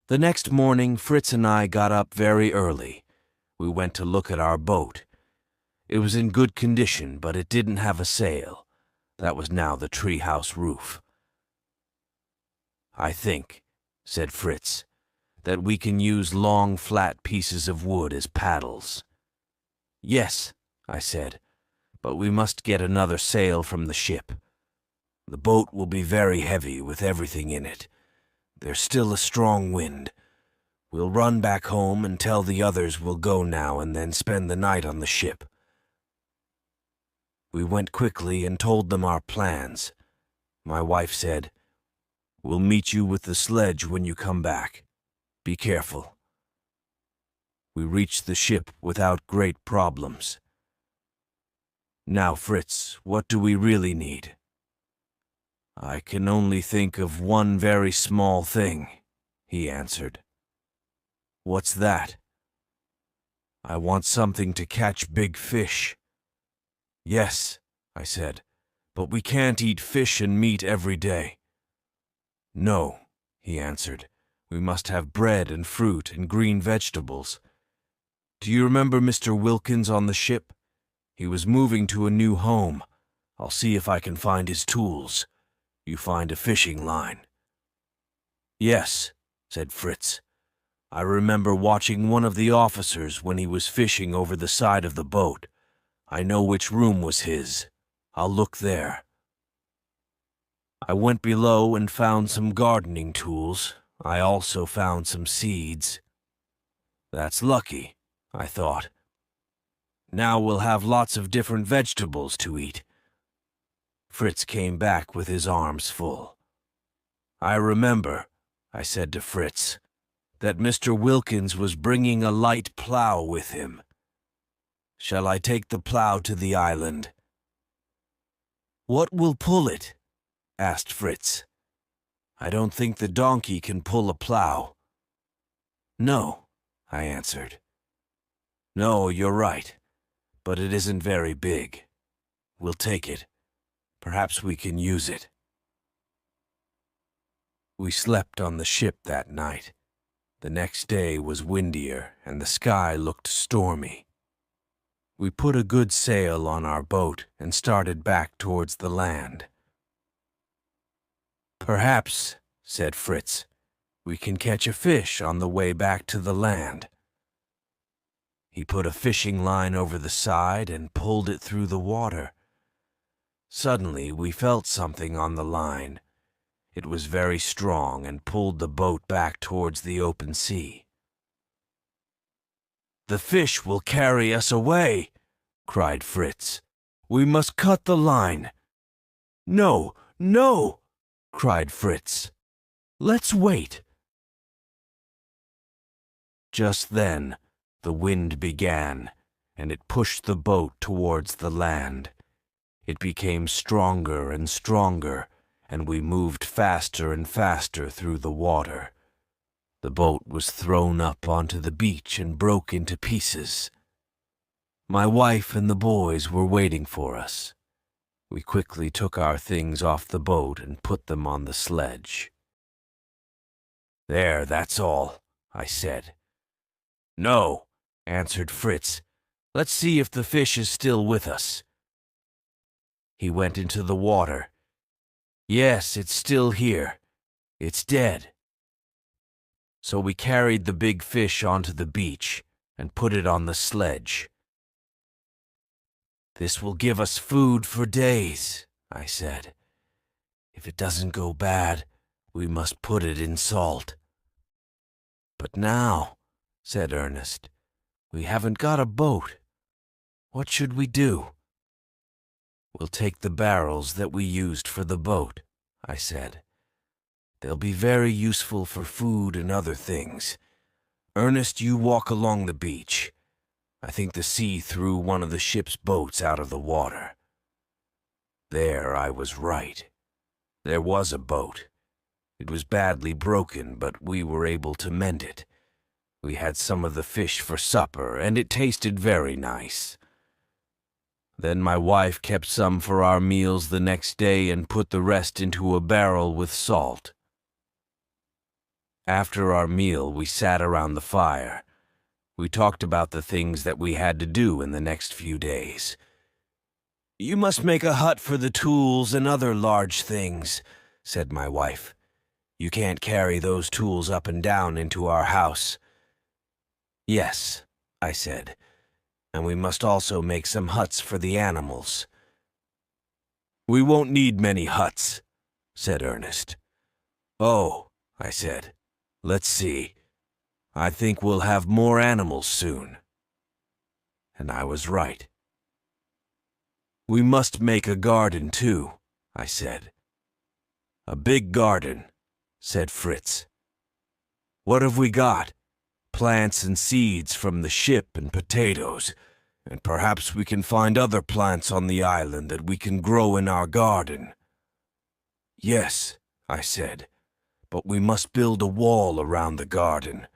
The next morning, Fritz and I got up very early. We went to look at our boat. It was in good condition, but it didn't have a sail. That was now the treehouse roof. "I think," said Fritz, "that we can use long, flat pieces of wood as paddles." "Yes," I said, "but we must get another sail from the ship. The boat will be very heavy with everything in it. There's still a strong wind. We'll run back home and tell the others we'll go now and then spend the night on the ship." We went quickly and told them our plans. My wife said, "We'll meet you with the sledge when you come back. Be careful." We reached the ship without great problems. "Now, Fritz, what do we really need?" "I can only think of one very small thing," he answered. "What's that?" I want something to catch big fish. Yes, I said, but we can't eat fish and meat every day. No, he answered, we must have bread and fruit and green vegetables. Do you remember Mr. Wilkins on the ship? He was moving to a new home. I'll see if I can find his tools. You find a fishing line. Yes, said Fritz. I remember watching one of the officers when he was fishing over the side of the boat. I know which room was his. I'll look there. I went below and found some gardening tools. I also found some seeds. That's lucky, I thought. Now we'll have lots of different vegetables to eat. Fritz came back with his arms full. I remember, I said to Fritz, that Mr. Wilkins was bringing a light plow with him. Shall I take the plow to the island? What will pull it? Asked Fritz. I don't think the donkey can pull a plow. No, I answered. No, you're right, but it isn't very big. We'll take it. Perhaps we can use it. We slept on the ship that night. The next day was windier and the sky looked stormy. We put a good sail on our boat and started back towards the land. Perhaps, said Fritz, we can catch a fish on the way back to the land. He put a fishing line over the side and pulled it through the water. Suddenly we felt something on the line. It was very strong and pulled the boat back towards the open sea. The fish will carry us away, cried Fritz. We must cut the line. No, no, cried Fritz. Let's wait. Just then, the wind began, and it pushed the boat towards the land. It became stronger and stronger, and we moved faster and faster through the water. The boat was thrown up onto the beach and broke into pieces. My wife and the boys were waiting for us. We quickly took our things off the boat and put them on the sledge. There, that's all, I said. No, answered Fritz. Let's see if the fish is still with us. He went into the water. Yes, it's still here. It's dead. So we carried the big fish onto the beach and put it on the sledge. This will give us food for days, I said. If it doesn't go bad, we must put it in salt. But now, said Ernest, we haven't got a boat. What should we do? We'll take the barrels that we used for the boat, I said. They'll be very useful for food and other things. Ernest, you walk along the beach. I think the sea threw one of the ship's boats out of the water. There I was right. There was a boat. It was badly broken, but we were able to mend it. We had some of the fish for supper, and it tasted very nice. Then my wife kept some for our meals the next day and put the rest into a barrel with salt. After our meal, we sat around the fire. We talked about the things that we had to do in the next few days. You must make a hut for the tools and other large things, said my wife. You can't carry those tools up and down into our house. Yes, I said. And we must also make some huts for the animals. We won't need many huts, said Ernest. Oh, I said, let's see. I think we'll have more animals soon. And I was right. We must make a garden too, I said. A big garden, said Fritz. What have we got? Plants and seeds from the ship and potatoes, and perhaps we can find other plants on the island that we can grow in our garden. Yes, I said, but we must build a wall around the garden.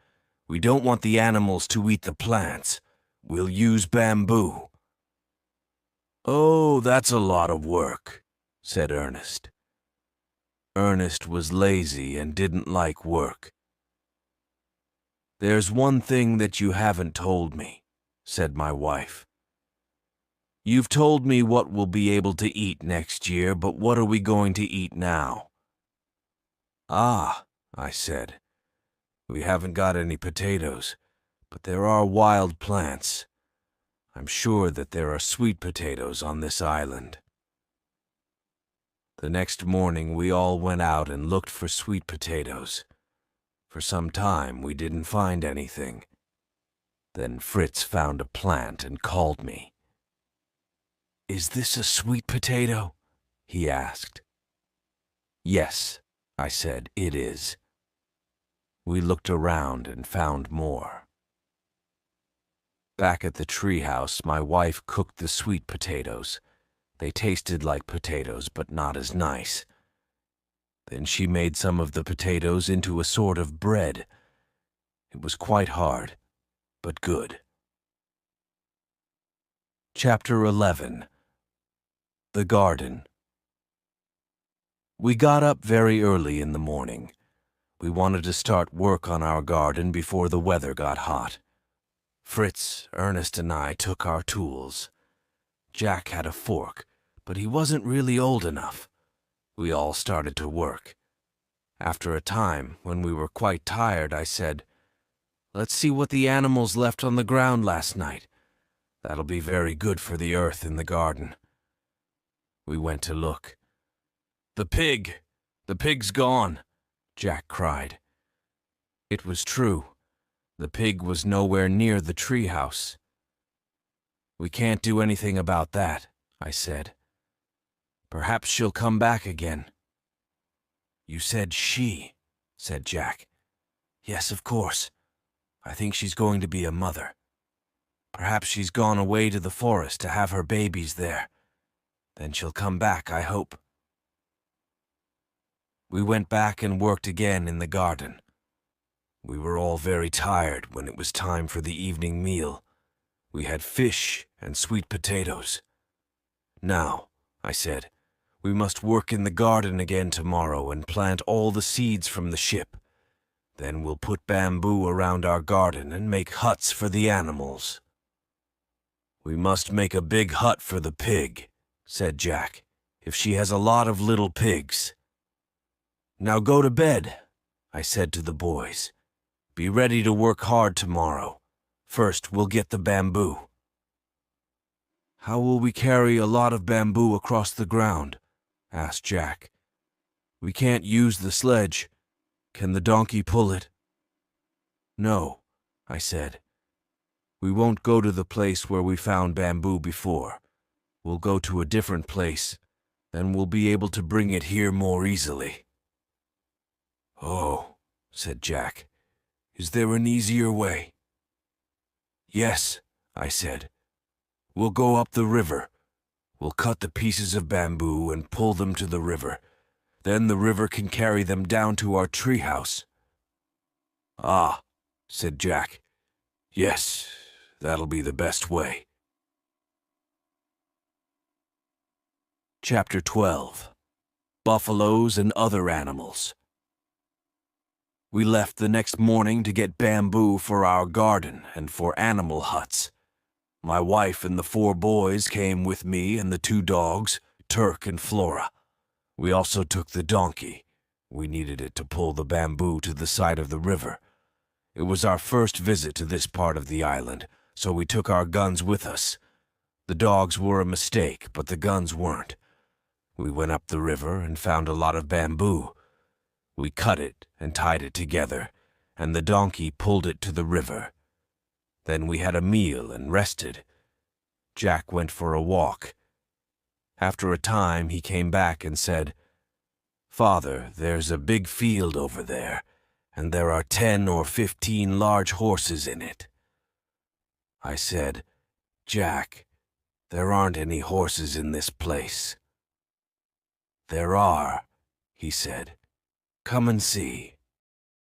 We don't want the animals to eat the plants. We'll use bamboo." "Oh, that's a lot of work," said Ernest. Ernest was lazy and didn't like work. "There's one thing that you haven't told me," said my wife. "You've told me what we'll be able to eat next year, but what are we going to eat now?" "Ah," I said, "we haven't got any potatoes, but there are wild plants. I'm sure that there are sweet potatoes on this island." The next morning we all went out and looked for sweet potatoes. For some time we didn't find anything. Then Fritz found a plant and called me. "Is this a sweet potato?" he asked. "Yes," I said, "it is." We looked around and found more. Back at the treehouse, my wife cooked the sweet potatoes. They tasted like potatoes, but not as nice. Then she made some of the potatoes into a sort of bread. It was quite hard, but good. Chapter 11. The Garden. We got up very early in the morning. We wanted to start work on our garden before the weather got hot. Fritz, Ernest, and I took our tools. Jack had a fork, but he wasn't really old enough. We all started to work. After a time, when we were quite tired, I said, "Let's see what the animals left on the ground last night. That'll be very good for the earth in the garden." We went to look. "The pig! The pig's gone!" Jack cried. It was true. The pig was nowhere near the treehouse. "We can't do anything about that," I said. "Perhaps she'll come back again." "You said she," said Jack. "Yes, of course. I think she's going to be a mother. Perhaps she's gone away to the forest to have her babies there. Then she'll come back, I hope." We went back and worked again in the garden. We were all very tired when it was time for the evening meal. We had fish and sweet potatoes. "Now," I said, "we must work in the garden again tomorrow and plant all the seeds from the ship. Then we'll put bamboo around our garden and make huts for the animals." "We must make a big hut for the pig," said Jack, "if she has a lot of little pigs." "Now go to bed," I said to the boys. "Be ready to work hard tomorrow. First, we'll get the bamboo." "How will we carry a lot of bamboo across the ground?" asked Jack. "We can't use the sledge. Can the donkey pull it?" "No," I said. "We won't go to the place where we found bamboo before. We'll go to a different place. Then we'll be able to bring it here more easily." "Oh," said Jack. "Is there an easier way?" "Yes," I said. "We'll go up the river. We'll cut the pieces of bamboo and pull them to the river. Then the river can carry them down to our treehouse." "Ah," said Jack. "Yes, that'll be the best way." Chapter 12. Buffaloes and Other Animals. We left the next morning to get bamboo for our garden and for animal huts. My wife and the 4 boys came with me and the 2 dogs, Turk and Flora. We also took the donkey. We needed it to pull the bamboo to the side of the river. It was our first visit to this part of the island, so we took our guns with us. The dogs were a mistake, but the guns weren't. We went up the river and found a lot of bamboo. We cut it and tied it together, and the donkey pulled it to the river. Then we had a meal and rested. Jack went for a walk. After a time, he came back and said, "Father, there's a big field over there, and there are 10 or 15 large horses in it." I said, "Jack, there aren't any horses in this place." "There are," he said. "Come and see."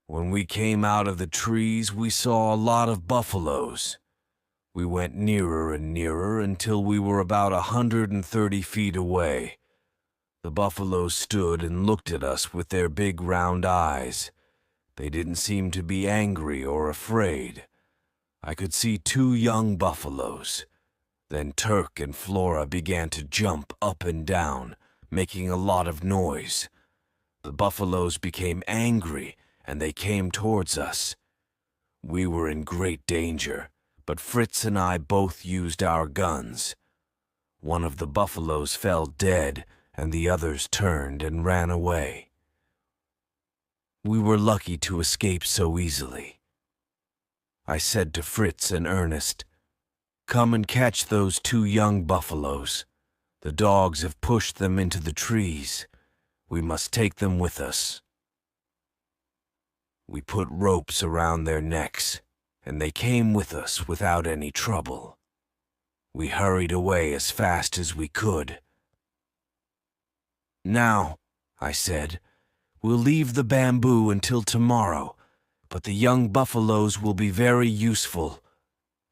When we came out of the trees, we saw a lot of buffaloes. We went nearer and nearer until we were about 130 feet away. The buffaloes stood and looked at us with their big round eyes. They didn't seem to be angry or afraid. I could see 2 young buffaloes. Then Turk and Flora began to jump up and down, making a lot of noise. The buffaloes became angry and they came towards us. We were in great danger, but Fritz and I both used our guns. One of the buffaloes fell dead and the others turned and ran away. We were lucky to escape so easily. I said to Fritz and Ernest, "Come and catch those 2 young buffaloes. The dogs have pushed them into the trees. We must take them with us." We put ropes around their necks, and they came with us without any trouble. We hurried away as fast as we could. "Now," I said, "we'll leave the bamboo until tomorrow, but the young buffaloes will be very useful.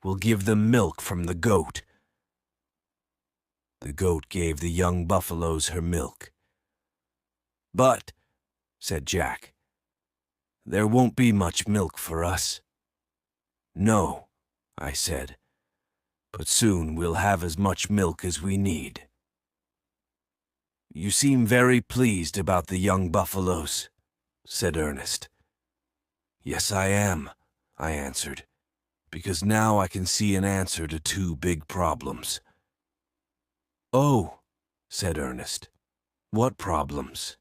We'll give them milk from the goat." The goat gave the young buffaloes her milk. "But," said Jack, "there won't be much milk for us." "No," I said, "but soon we'll have as much milk as we need." "You seem very pleased about the young buffaloes," said Ernest. "Yes, I am," I answered, "because now I can see an answer to 2 big problems." "Oh," said Ernest, "what problems?"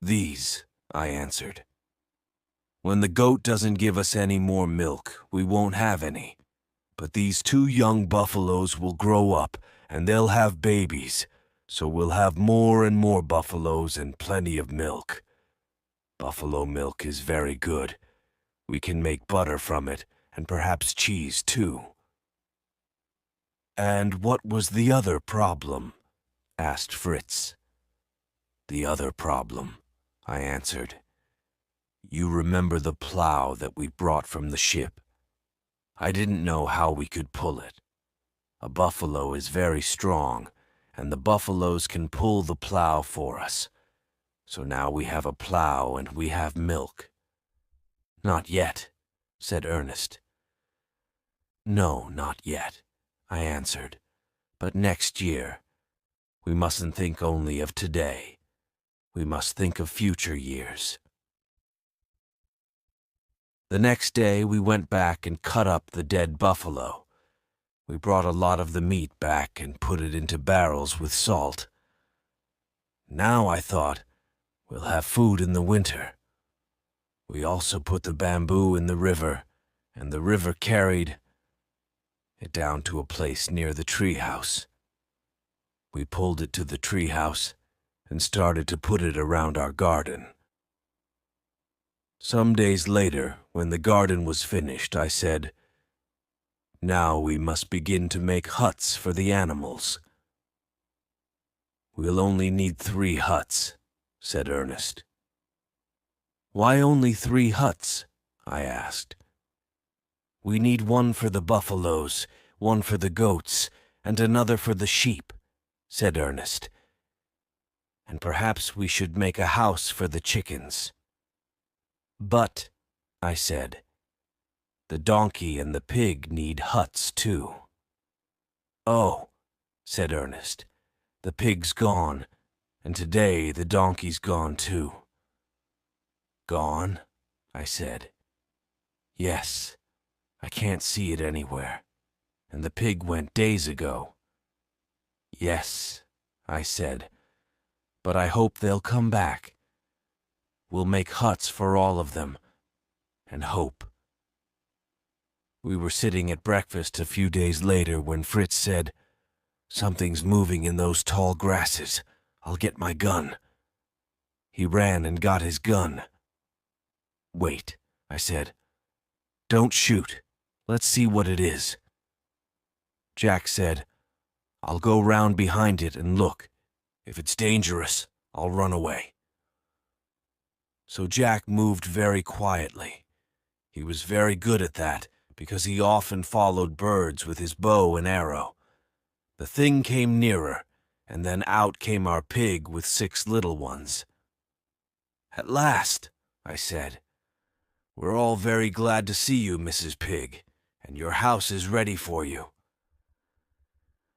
"These," I answered. "When the goat doesn't give us any more milk, we won't have any. But these 2 young buffaloes will grow up, and they'll have babies, so we'll have more and more buffaloes and plenty of milk. Buffalo milk is very good. We can make butter from it, and perhaps cheese too." "And what was the other problem?" asked Fritz. "The other problem," I answered. "You remember the plow that we brought from the ship? I didn't know how we could pull it. A buffalo is very strong, and the buffaloes can pull the plow for us. So now we have a plow and we have milk." "Not yet," said Ernest. "No, not yet," I answered, "but next year. We mustn't think only of today. We must think of future years." The next day we went back and cut up the dead buffalo. We brought a lot of the meat back and put it into barrels with salt. Now, I thought, we'll have food in the winter. We also put the bamboo in the river, and the river carried it down to a place near the treehouse. We pulled it to the treehouse and started to put it around our garden. Some days later, when the garden was finished, I said, "Now we must begin to make huts for the animals." "We'll only need 3 huts," said Ernest. "Why only 3 huts?" I asked. "We need one for the buffaloes, one for the goats, and another for the sheep," said Ernest. "And perhaps we should make a house for the chickens." "But," I said, "the donkey and the pig need huts too." "Oh," said Ernest, "the pig's gone, and today the donkey's gone too." "Gone?" I said. "Yes, I can't see it anywhere, and the pig went days ago." "Yes," I said, "but I hope they'll come back. We'll make huts for all of them, and hope." We were sitting at breakfast a few days later when Fritz said, "Something's moving in those tall grasses. I'll get my gun." He ran and got his gun. "Wait," I said. "Don't shoot. Let's see what it is." Jack said, "I'll go round behind it and look. If it's dangerous, I'll run away." So Jack moved very quietly. He was very good at that because he often followed birds with his bow and arrow. The thing came nearer, and then out came our pig with 6 little ones. "At last," I said. "We're all very glad to see you, Mrs. Pig, and your house is ready for you."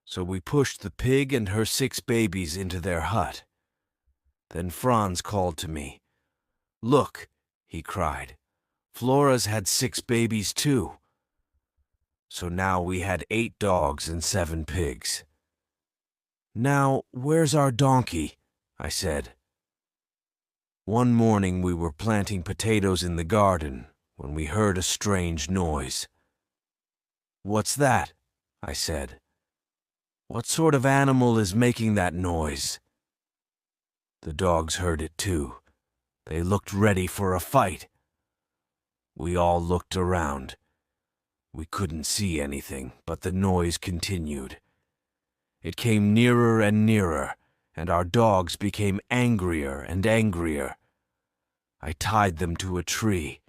So we pushed the pig and her 6 babies into their hut. Then Franz called to me. "Look," he cried, "Flora's had 6 babies too." So now we had 8 dogs and 7 pigs. "Now, where's our donkey?" I said. One morning we were planting potatoes in the garden when we heard a strange noise. "What's that?" I said. "What sort of animal is making that noise?" The dogs heard it too. They looked ready for a fight. We all looked around. We couldn't see anything, but the noise continued. It came nearer and nearer, and our dogs became angrier and angrier. I tied them to a tree.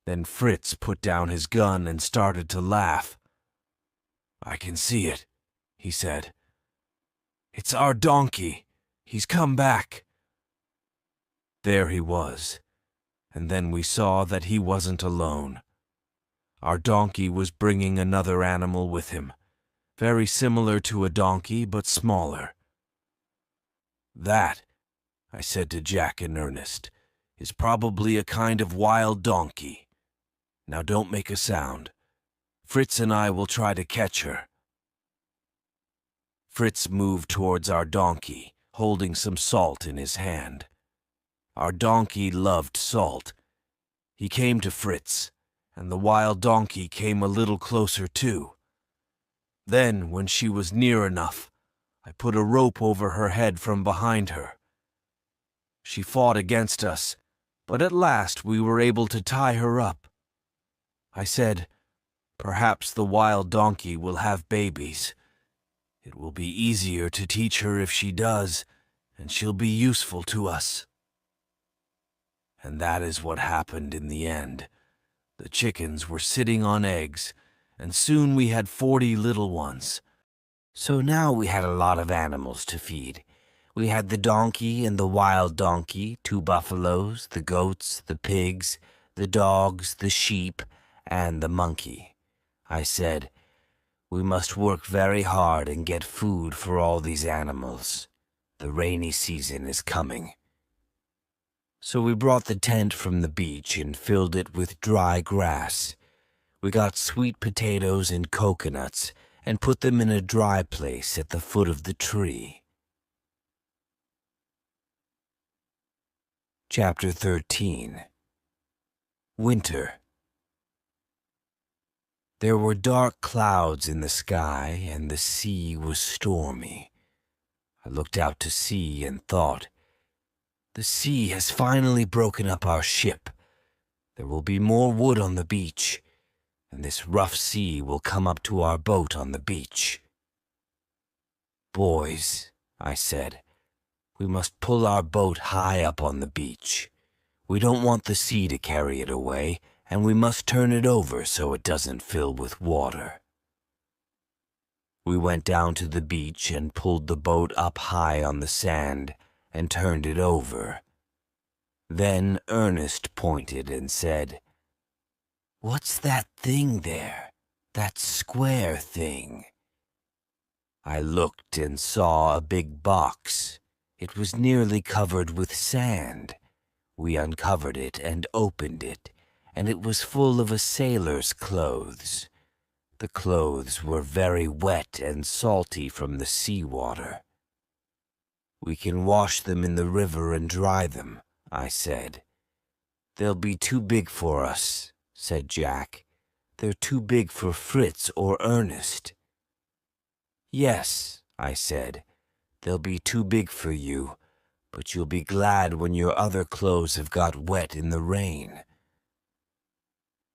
Then Fritz put down his gun and started to laugh. "I can see it," he said. "It's our donkey. He's come back." There he was, and then we saw that he wasn't alone. Our donkey was bringing another animal with him, very similar to a donkey but smaller. "That," I said to Jack and Ernest, "is probably a kind of wild donkey. Now don't make a sound. Fritz and I will try to catch her." Fritz moved towards our donkey, holding some salt in his hand. Our donkey loved salt. He came to Fritz, and the wild donkey came a little closer too. Then, when she was near enough, I put a rope over her head from behind her. She fought against us, but at last we were able to tie her up. I said, "Perhaps the wild donkey will have babies. It will be easier to teach her if she does, and she'll be useful to us." And that is what happened in the end. The chickens were sitting on eggs, and soon we had 40 little ones. So now we had a lot of animals to feed. We had the donkey and the wild donkey, 2 buffaloes, the goats, the pigs, the dogs, the sheep, and the monkey. I said, "We must work very hard and get food for all these animals. The rainy season is coming." So we brought the tent from the beach and filled it with dry grass. We got sweet potatoes and coconuts and put them in a dry place at the foot of the tree. Chapter 13. Winter. There were dark clouds in the sky, and the sea was stormy. I looked out to sea and thought, "The sea has finally broken up our ship. There will be more wood on the beach, and this rough sea will come up to our boat on the beach." "Boys," I said, "we must pull our boat high up on the beach. We don't want the sea to carry it away, and we must turn it over so it doesn't fill with water." We went down to the beach and pulled the boat up high on the sand and turned it over. Then Ernest pointed and said, "What's that thing there? That square thing?" I looked and saw a big box. It was nearly covered with sand. We uncovered it and opened it, and it was full of a sailor's clothes. The clothes were very wet and salty from the seawater. "We can wash them in the river and dry them," I said. "They'll be too big for us," said Jack. "They're too big for Fritz or Ernest." "Yes," I said, "they'll be too big for you, but you'll be glad when your other clothes have got wet in the rain."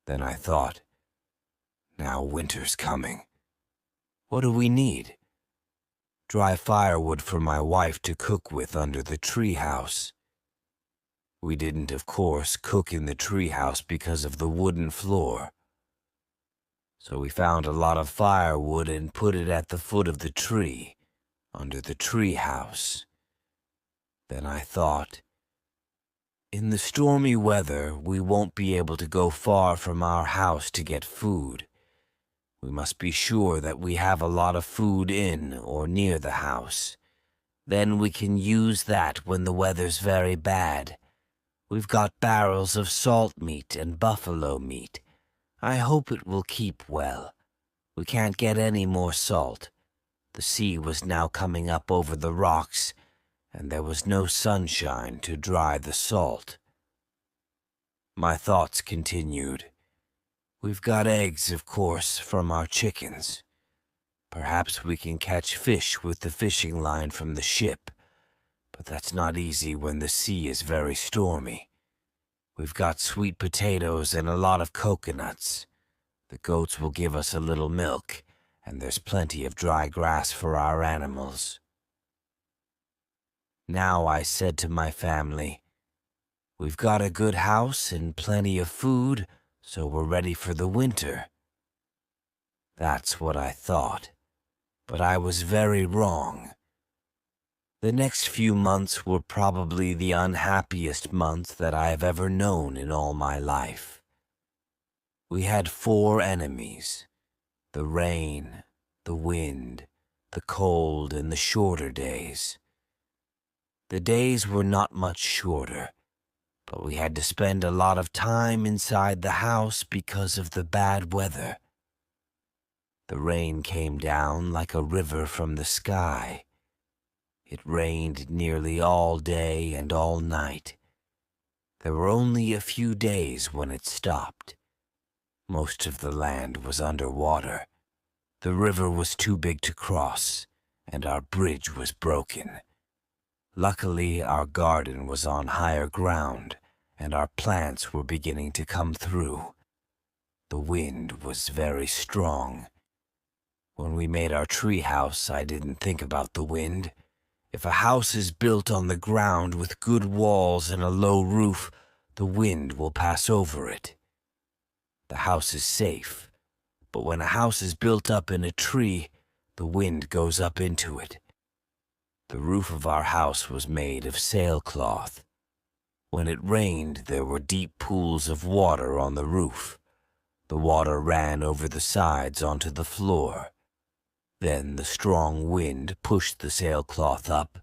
Then I thought, now winter's coming. What do we need? Dry firewood for my wife to cook with under the treehouse. We didn't, of course, cook in the treehouse because of the wooden floor. So we found a lot of firewood and put it at the foot of the tree, under the tree house. Then I thought, in the stormy weather, we won't be able to go far from our house to get food. We must be sure that we have a lot of food in or near the house. Then we can use that when the weather's very bad. We've got barrels of salt meat and buffalo meat. I hope it will keep well. We can't get any more salt. The sea was now coming up over the rocks, and there was no sunshine to dry the salt. My thoughts continued. We've got eggs, of course, from our chickens. Perhaps we can catch fish with the fishing line from the ship, but that's not easy when the sea is very stormy. We've got sweet potatoes and a lot of coconuts. The goats will give us a little milk, and there's plenty of dry grass for our animals. Now I said to my family, we've got a good house and plenty of food, so we're ready for the winter. That's what I thought, but I was very wrong. The next few months were probably the unhappiest months that I have ever known in all my life. We had 4 enemies: the rain, the wind, the cold, and the shorter days. The days were not much shorter, but we had to spend a lot of time inside the house because of the bad weather. The rain came down like a river from the sky. It rained nearly all day and all night. There were only a few days when it stopped. Most of the land was under water. The river was too big to cross, and our bridge was broken. Luckily, our garden was on higher ground, and our plants were beginning to come through. The wind was very strong. When we made our tree house, I didn't think about the wind. If a house is built on the ground with good walls and a low roof, the wind will pass over it. The house is safe, but when a house is built up in a tree, the wind goes up into it. The roof of our house was made of sailcloth. When it rained, there were deep pools of water on the roof. The water ran over the sides onto the floor. Then the strong wind pushed the sailcloth up,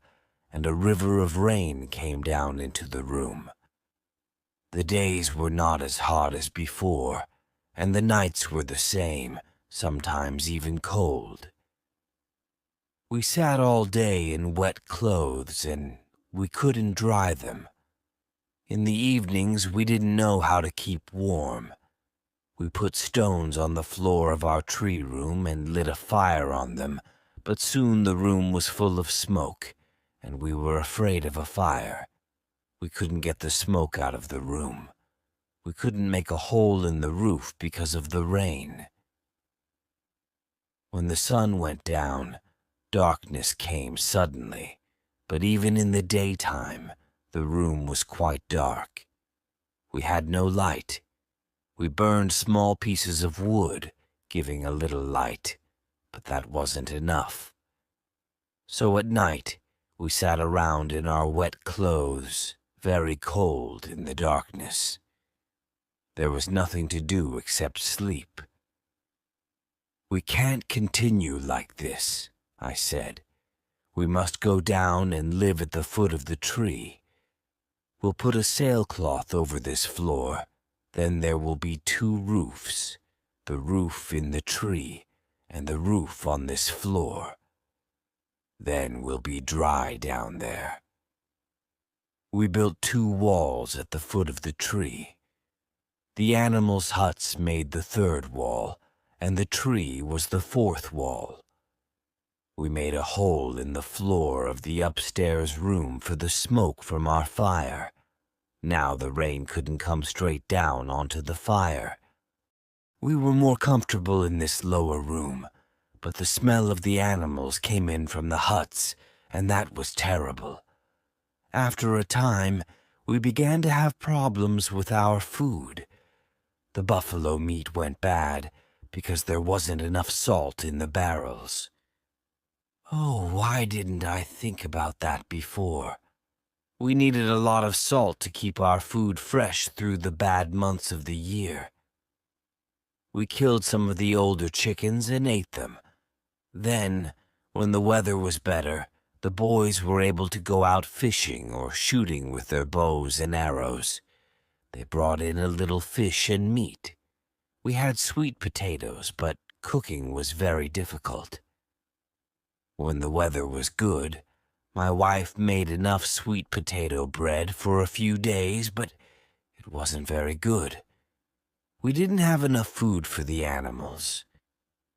and a river of rain came down into the room. The days were not as hot as before, and the nights were the same, sometimes even cold. We sat all day in wet clothes, and we couldn't dry them. In the evenings, we didn't know how to keep warm. We put stones on the floor of our tree room and lit a fire on them, but soon the room was full of smoke, and we were afraid of a fire. We couldn't get the smoke out of the room. We couldn't make a hole in the roof because of the rain. When the sun went down, darkness came suddenly, but even in the daytime, the room was quite dark. We had no light. We burned small pieces of wood, giving a little light, but that wasn't enough. So at night, we sat around in our wet clothes, very cold in the darkness. There was nothing to do except sleep. We can't continue like this, I said. We must go down and live at the foot of the tree. We'll put a sailcloth over this floor. Then there will be 2 roofs, the roof in the tree and the roof on this floor. Then we'll be dry down there. We built 2 walls at the foot of the tree. The animals' huts made the 3rd wall, and the tree was the 4th wall. We made a hole in the floor of the upstairs room for the smoke from our fire. Now the rain couldn't come straight down onto the fire. We were more comfortable in this lower room, but the smell of the animals came in from the huts, and that was terrible. After a time, we began to have problems with our food. The buffalo meat went bad, because there wasn't enough salt in the barrels. Oh, why didn't I think about that before? We needed a lot of salt to keep our food fresh through the bad months of the year. We killed some of the older chickens and ate them. Then, when the weather was better, the boys were able to go out fishing or shooting with their bows and arrows. They brought in a little fish and meat. We had sweet potatoes, but cooking was very difficult. When the weather was good, my wife made enough sweet potato bread for a few days, but it wasn't very good. We didn't have enough food for the animals.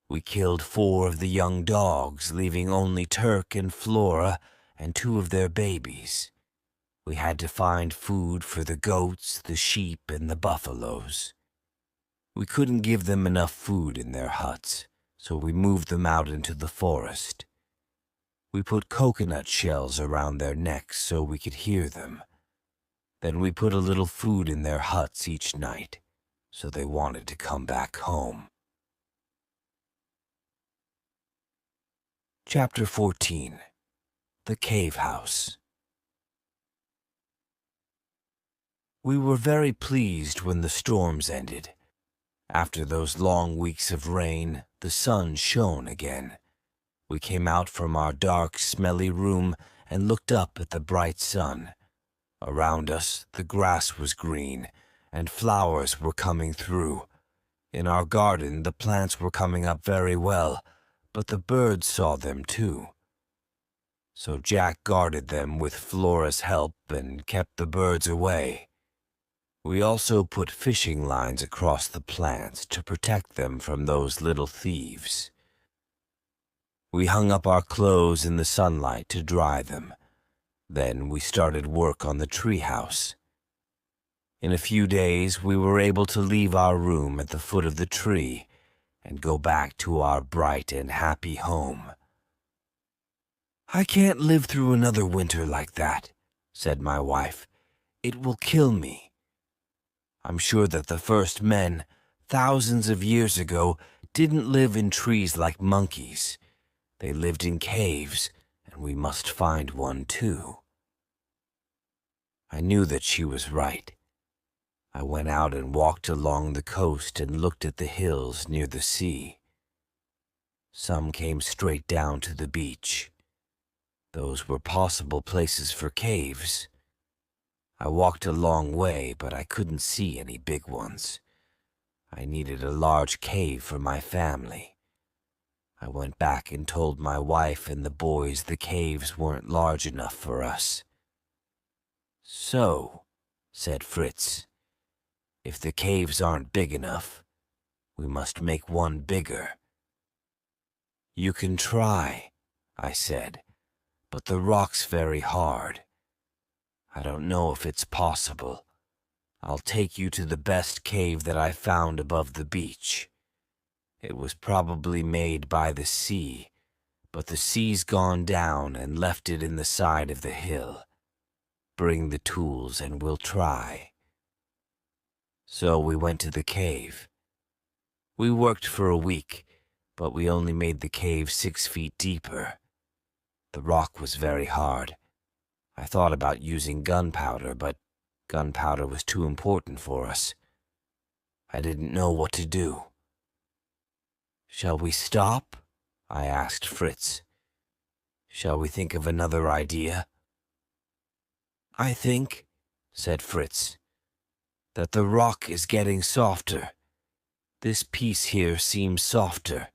We killed 4 of the young dogs, leaving only Turk and Flora and 2 of their babies. We had to find food for the goats, the sheep, and the buffaloes. We couldn't give them enough food in their huts, so we moved them out into the forest. We put coconut shells around their necks so we could hear them. Then we put a little food in their huts each night, so they wanted to come back home. Chapter 14. The Cave House. We were very pleased when the storms ended. After those long weeks of rain, the sun shone again. We came out from our dark, smelly room and looked up at the bright sun. Around us, the grass was green, and flowers were coming through. In our garden, the plants were coming up very well, but the birds saw them too. So Jack guarded them with Flora's help and kept the birds away. We also put fishing lines across the plants to protect them from those little thieves. We hung up our clothes in the sunlight to dry them. Then we started work on the treehouse. In a few days, we were able to leave our room at the foot of the tree and go back to our bright and happy home. "I can't live through another winter like that," said my wife. "It will kill me. I'm sure that the first men, thousands of years ago, didn't live in trees like monkeys. They lived in caves, and we must find one too." I knew that she was right. I went out and walked along the coast and looked at the hills near the sea. Some came straight down to the beach. Those were possible places for caves. I walked a long way, but I couldn't see any big ones. I needed a large cave for my family. I went back and told my wife and the boys the caves weren't large enough for us. "So," said Fritz, "if the caves aren't big enough, we must make one bigger." "You can try," I said, "but the rock's very hard. I don't know if it's possible. I'll take you to the best cave that I found above the beach. It was probably made by the sea, but the sea's gone down and left it in the side of the hill. Bring the tools and we'll try." So we went to the cave. We worked for a week, but we only made the cave 6 feet deeper. The rock was very hard. I thought about using gunpowder, but gunpowder was too important for us. I didn't know what to do. "Shall we stop?" I asked Fritz. "Shall we think of another idea?" "I think," said Fritz, "that the rock is getting softer. This piece here seems softer."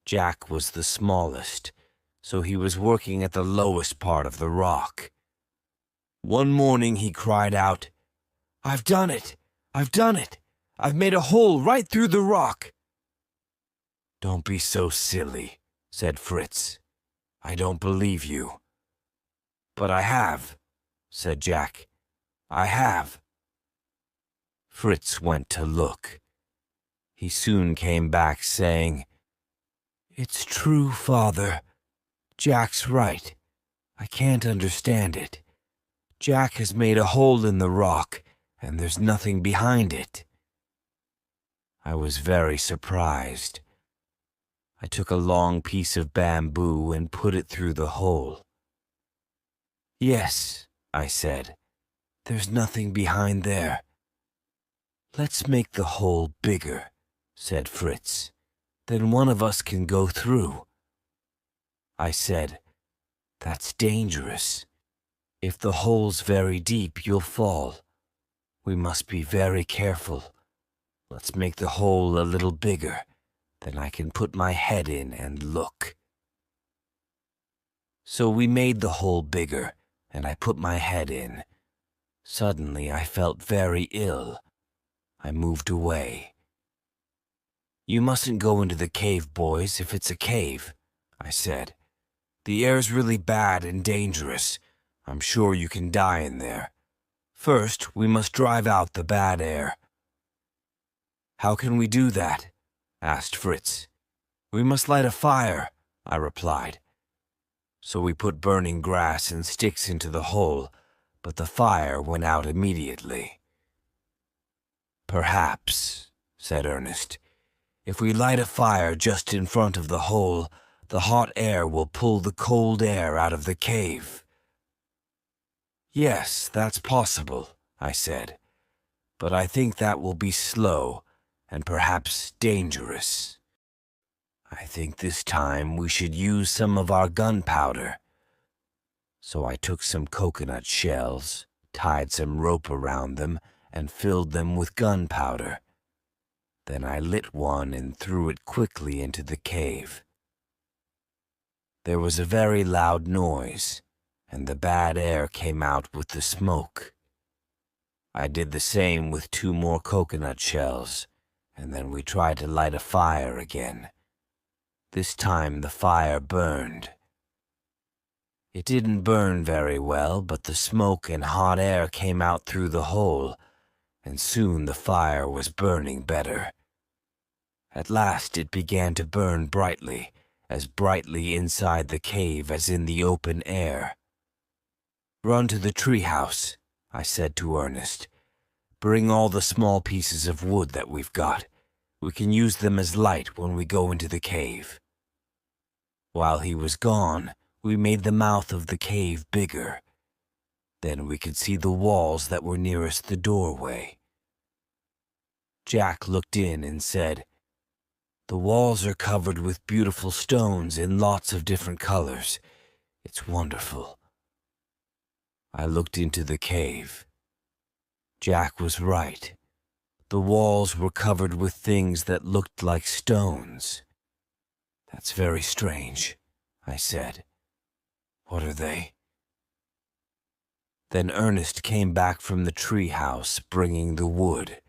Jack was the smallest, so he was working at the lowest part of the rock. One morning he cried out, "I've done it! I've done it! I've made a hole right through the rock!" "Don't be so silly," said Fritz. "I don't believe you." "But I have," said Jack. "I have." Fritz went to look. He soon came back saying, "It's true, Father. Jack's right. I can't understand it. Jack has made a hole in the rock, and there's nothing behind it." I was very surprised. I took a long piece of bamboo and put it through the hole. "Yes," I said, "there's nothing behind there." "Let's make the hole bigger," said Fritz. "Then one of us can go through." I said, "That's dangerous. If the hole's very deep, you'll fall. We must be very careful. Let's make the hole a little bigger. Then I can put my head in and look." So we made the hole bigger, and I put my head in. Suddenly I felt very ill. I moved away. "You mustn't go into the cave, boys, if it's a cave," I said. "The air's really bad and dangerous. I'm sure you can die in there. First, we must drive out the bad air." "How can we do that?" asked Fritz. "We must light a fire," I replied. So we put burning grass and sticks into the hole, but the fire went out immediately. "Perhaps," said Ernest, "if we light a fire just in front of the hole, the hot air will pull the cold air out of the cave." "Yes, that's possible," I said, "but I think that will be slow and perhaps dangerous. I think this time we should use some of our gunpowder." So I took some coconut shells, tied some rope around them, and filled them with gunpowder. Then I lit one and threw it quickly into the cave. There was a very loud noise, and the bad air came out with the smoke. I did the same with 2 more coconut shells, and then we tried to light a fire again. This time the fire burned. It didn't burn very well, but the smoke and hot air came out through the hole, and soon the fire was burning better. At last it began to burn brightly, as brightly inside the cave as in the open air. "Run to the treehouse," I said to Ernest. "Bring all the small pieces of wood that we've got. We can use them as light when we go into the cave." While he was gone, we made the mouth of the cave bigger. Then we could see the walls that were nearest the doorway. Jack looked in and said, "The walls are covered with beautiful stones in lots of different colors. It's wonderful." I looked into the cave. Jack was right. The walls were covered with things that looked like stones. "That's very strange," I said. "What are they?" Then Ernest came back from the treehouse bringing the wood.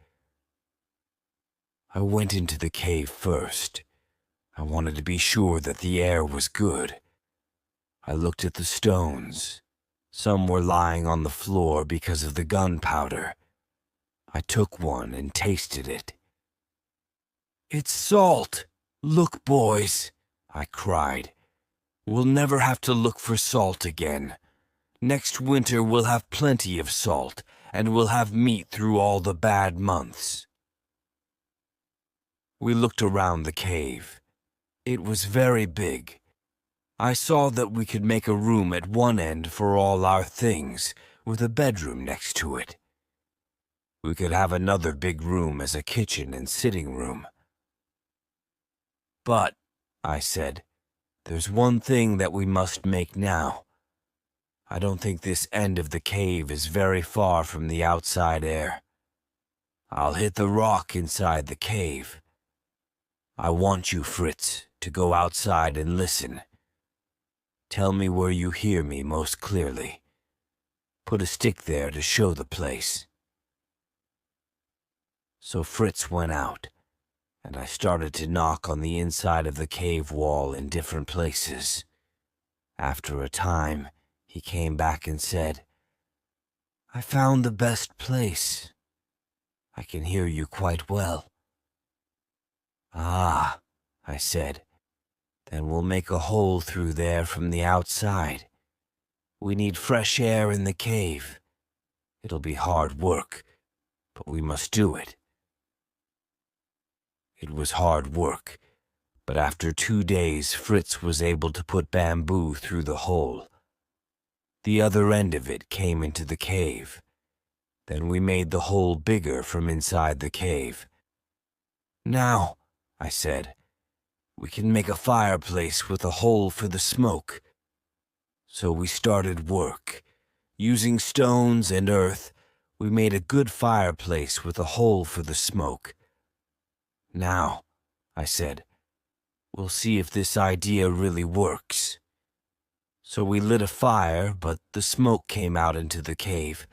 I went into the cave first. I wanted to be sure that the air was good. I looked at the stones. Some were lying on the floor because of the gunpowder. I took one and tasted it. "It's salt! Look, boys," I cried. "We'll never have to look for salt again. Next winter we'll have plenty of salt, and we'll have meat through all the bad months." We looked around the cave. It was very big. I saw that we could make a room at one end for all our things, with a bedroom next to it. We could have another big room as a kitchen and sitting room. "But," I said, "there's one thing that we must make now. I don't think this end of the cave is very far from the outside air. I'll hit the rock inside the cave. I want you, Fritz, to go outside and listen. Tell me where you hear me most clearly. Put a stick there to show the place." So Fritz went out, and I started to knock on the inside of the cave wall in different places. After a time, he came back and said, "I found the best place. I can hear you quite well." "Ah," I said, "then we'll make a hole through there from the outside. We need fresh air in the cave. It'll be hard work, but we must do it." It was hard work, but after 2 days Fritz was able to put bamboo through the hole. The other end of it came into the cave. Then we made the hole bigger from inside the cave. "Now," I said, "we can make a fireplace with a hole for the smoke." So we started work. Using stones and earth, we made a good fireplace with a hole for the smoke. "Now," I said, "we'll see if this idea really works." So we lit a fire, but the smoke came out into the cave.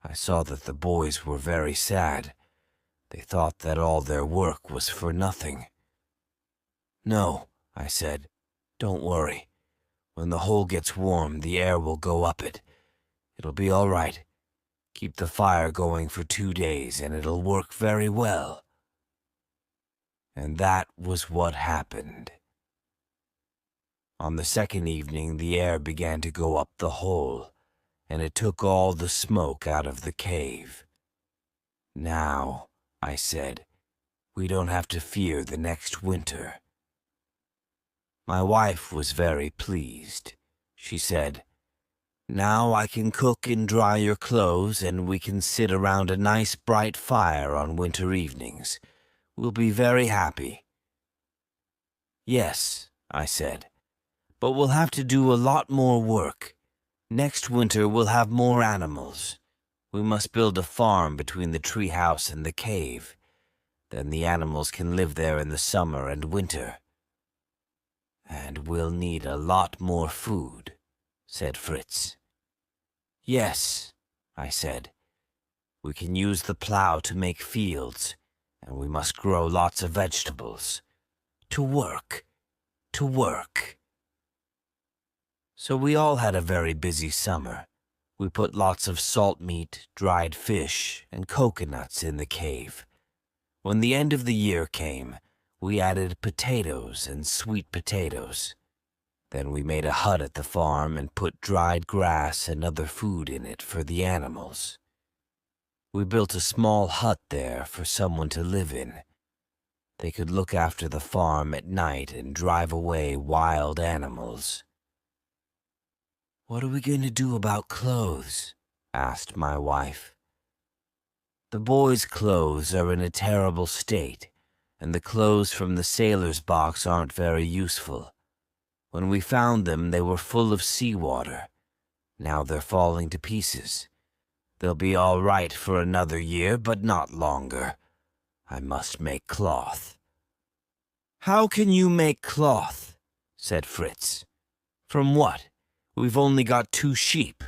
I saw that the boys were very sad. They thought that all their work was for nothing. "No," I said, "don't worry. When the hole gets warm, the air will go up it. It'll be all right. Keep the fire going for 2 days and it'll work very well." And that was what happened. On the second evening, the air began to go up the hole, and it took all the smoke out of the cave. "Now," I said, "we don't have to fear the next winter." My wife was very pleased. She said, "Now I can cook and dry your clothes, and we can sit around a nice bright fire on winter evenings. We'll be very happy." "Yes," I said, "but we'll have to do a lot more work. Next winter we'll have more animals. We must build a farm between the treehouse and the cave. Then the animals can live there in the summer and winter." "And we'll need a lot more food," said Fritz. "Yes," I said, "we can use the plow to make fields, and we must grow lots of vegetables. To work, to work." So we all had a very busy summer. We put lots of salt meat, dried fish, and coconuts in the cave. When the end of the year came, we added potatoes and sweet potatoes. Then we made a hut at the farm and put dried grass and other food in it for the animals. We built a small hut there for someone to live in. They could look after the farm at night and drive away wild animals. "What are we going to do about clothes?" asked my wife. "The boys' clothes are in a terrible state, and the clothes from the sailor's box aren't very useful. When we found them, they were full of seawater. Now they're falling to pieces. They'll be all right for another year, but not longer. I must make cloth." "How can you make cloth?" said Fritz. "From what? We've only got 2 sheep."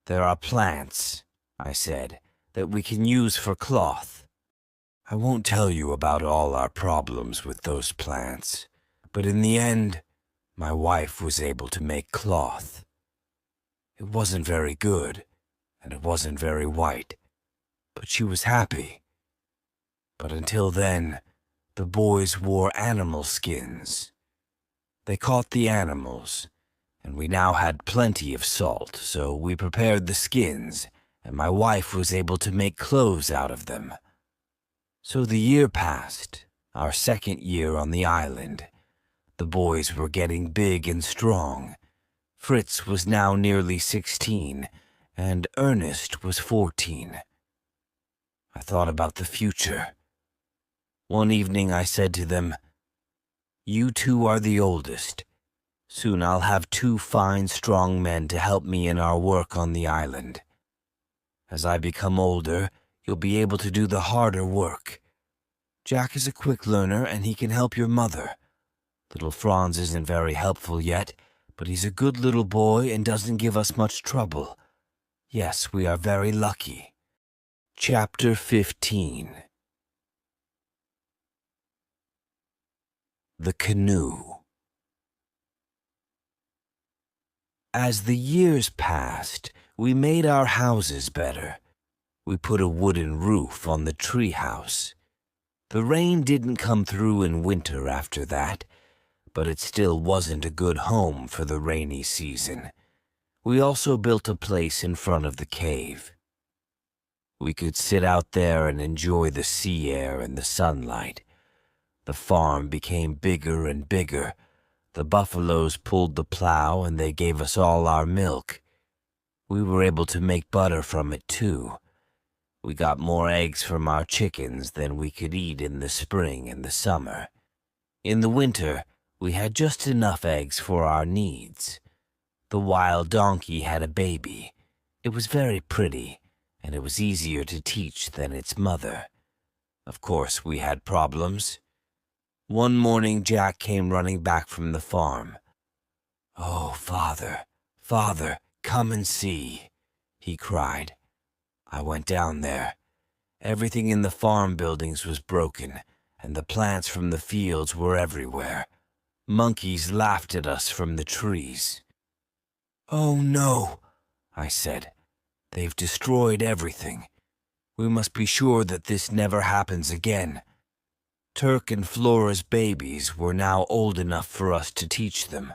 "There are plants," I said, "that we can use for cloth. I won't tell you about all our problems with those plants, but in the end, my wife was able to make cloth. It wasn't very good, and it wasn't very white, but she was happy. But until then, the boys wore animal skins. They caught the animals, and we now had plenty of salt, so we prepared the skins, and my wife was able to make clothes out of them. So the year passed, our second year on the island. The boys were getting big and strong. Fritz was now nearly 16, and Ernest was 14. I thought about the future. One evening I said to them, "You 2 are the oldest. Soon I'll have 2 fine, strong men to help me in our work on the island. As I become older, you'll be able to do the harder work. Jack is a quick learner, and he can help your mother. Little Franz isn't very helpful yet, but he's a good little boy and doesn't give us much trouble. Yes, we are very lucky." Chapter 15. The Canoe. As the years passed, we made our houses better. We put a wooden roof on the treehouse. The rain didn't come through in winter after that, but it still wasn't a good home for the rainy season. We also built a place in front of the cave. We could sit out there and enjoy the sea air and the sunlight. The farm became bigger and bigger. The buffaloes pulled the plow and they gave us all our milk. We were able to make butter from it too. We got more eggs from our chickens than we could eat in the spring and the summer. In the winter, we had just enough eggs for our needs. The wild donkey had a baby. It was very pretty, and it was easier to teach than its mother. Of course, we had problems. One morning, Jack came running back from the farm. "Oh, Father, Father, come and see," he cried. I went down there. Everything in the farm buildings was broken, and the plants from the fields were everywhere. Monkeys laughed at us from the trees. "Oh no," I said. "They've destroyed everything. We must be sure that this never happens again." Turk and Flora's babies were now old enough for us to teach them.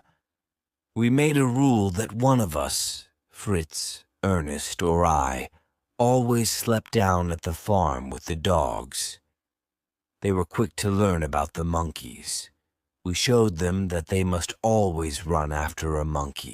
We made a rule that one of us, Fritz, Ernest, or I, always slept down at the farm with the dogs. They were quick to learn about the monkeys. We showed them that they must always run after a monkey.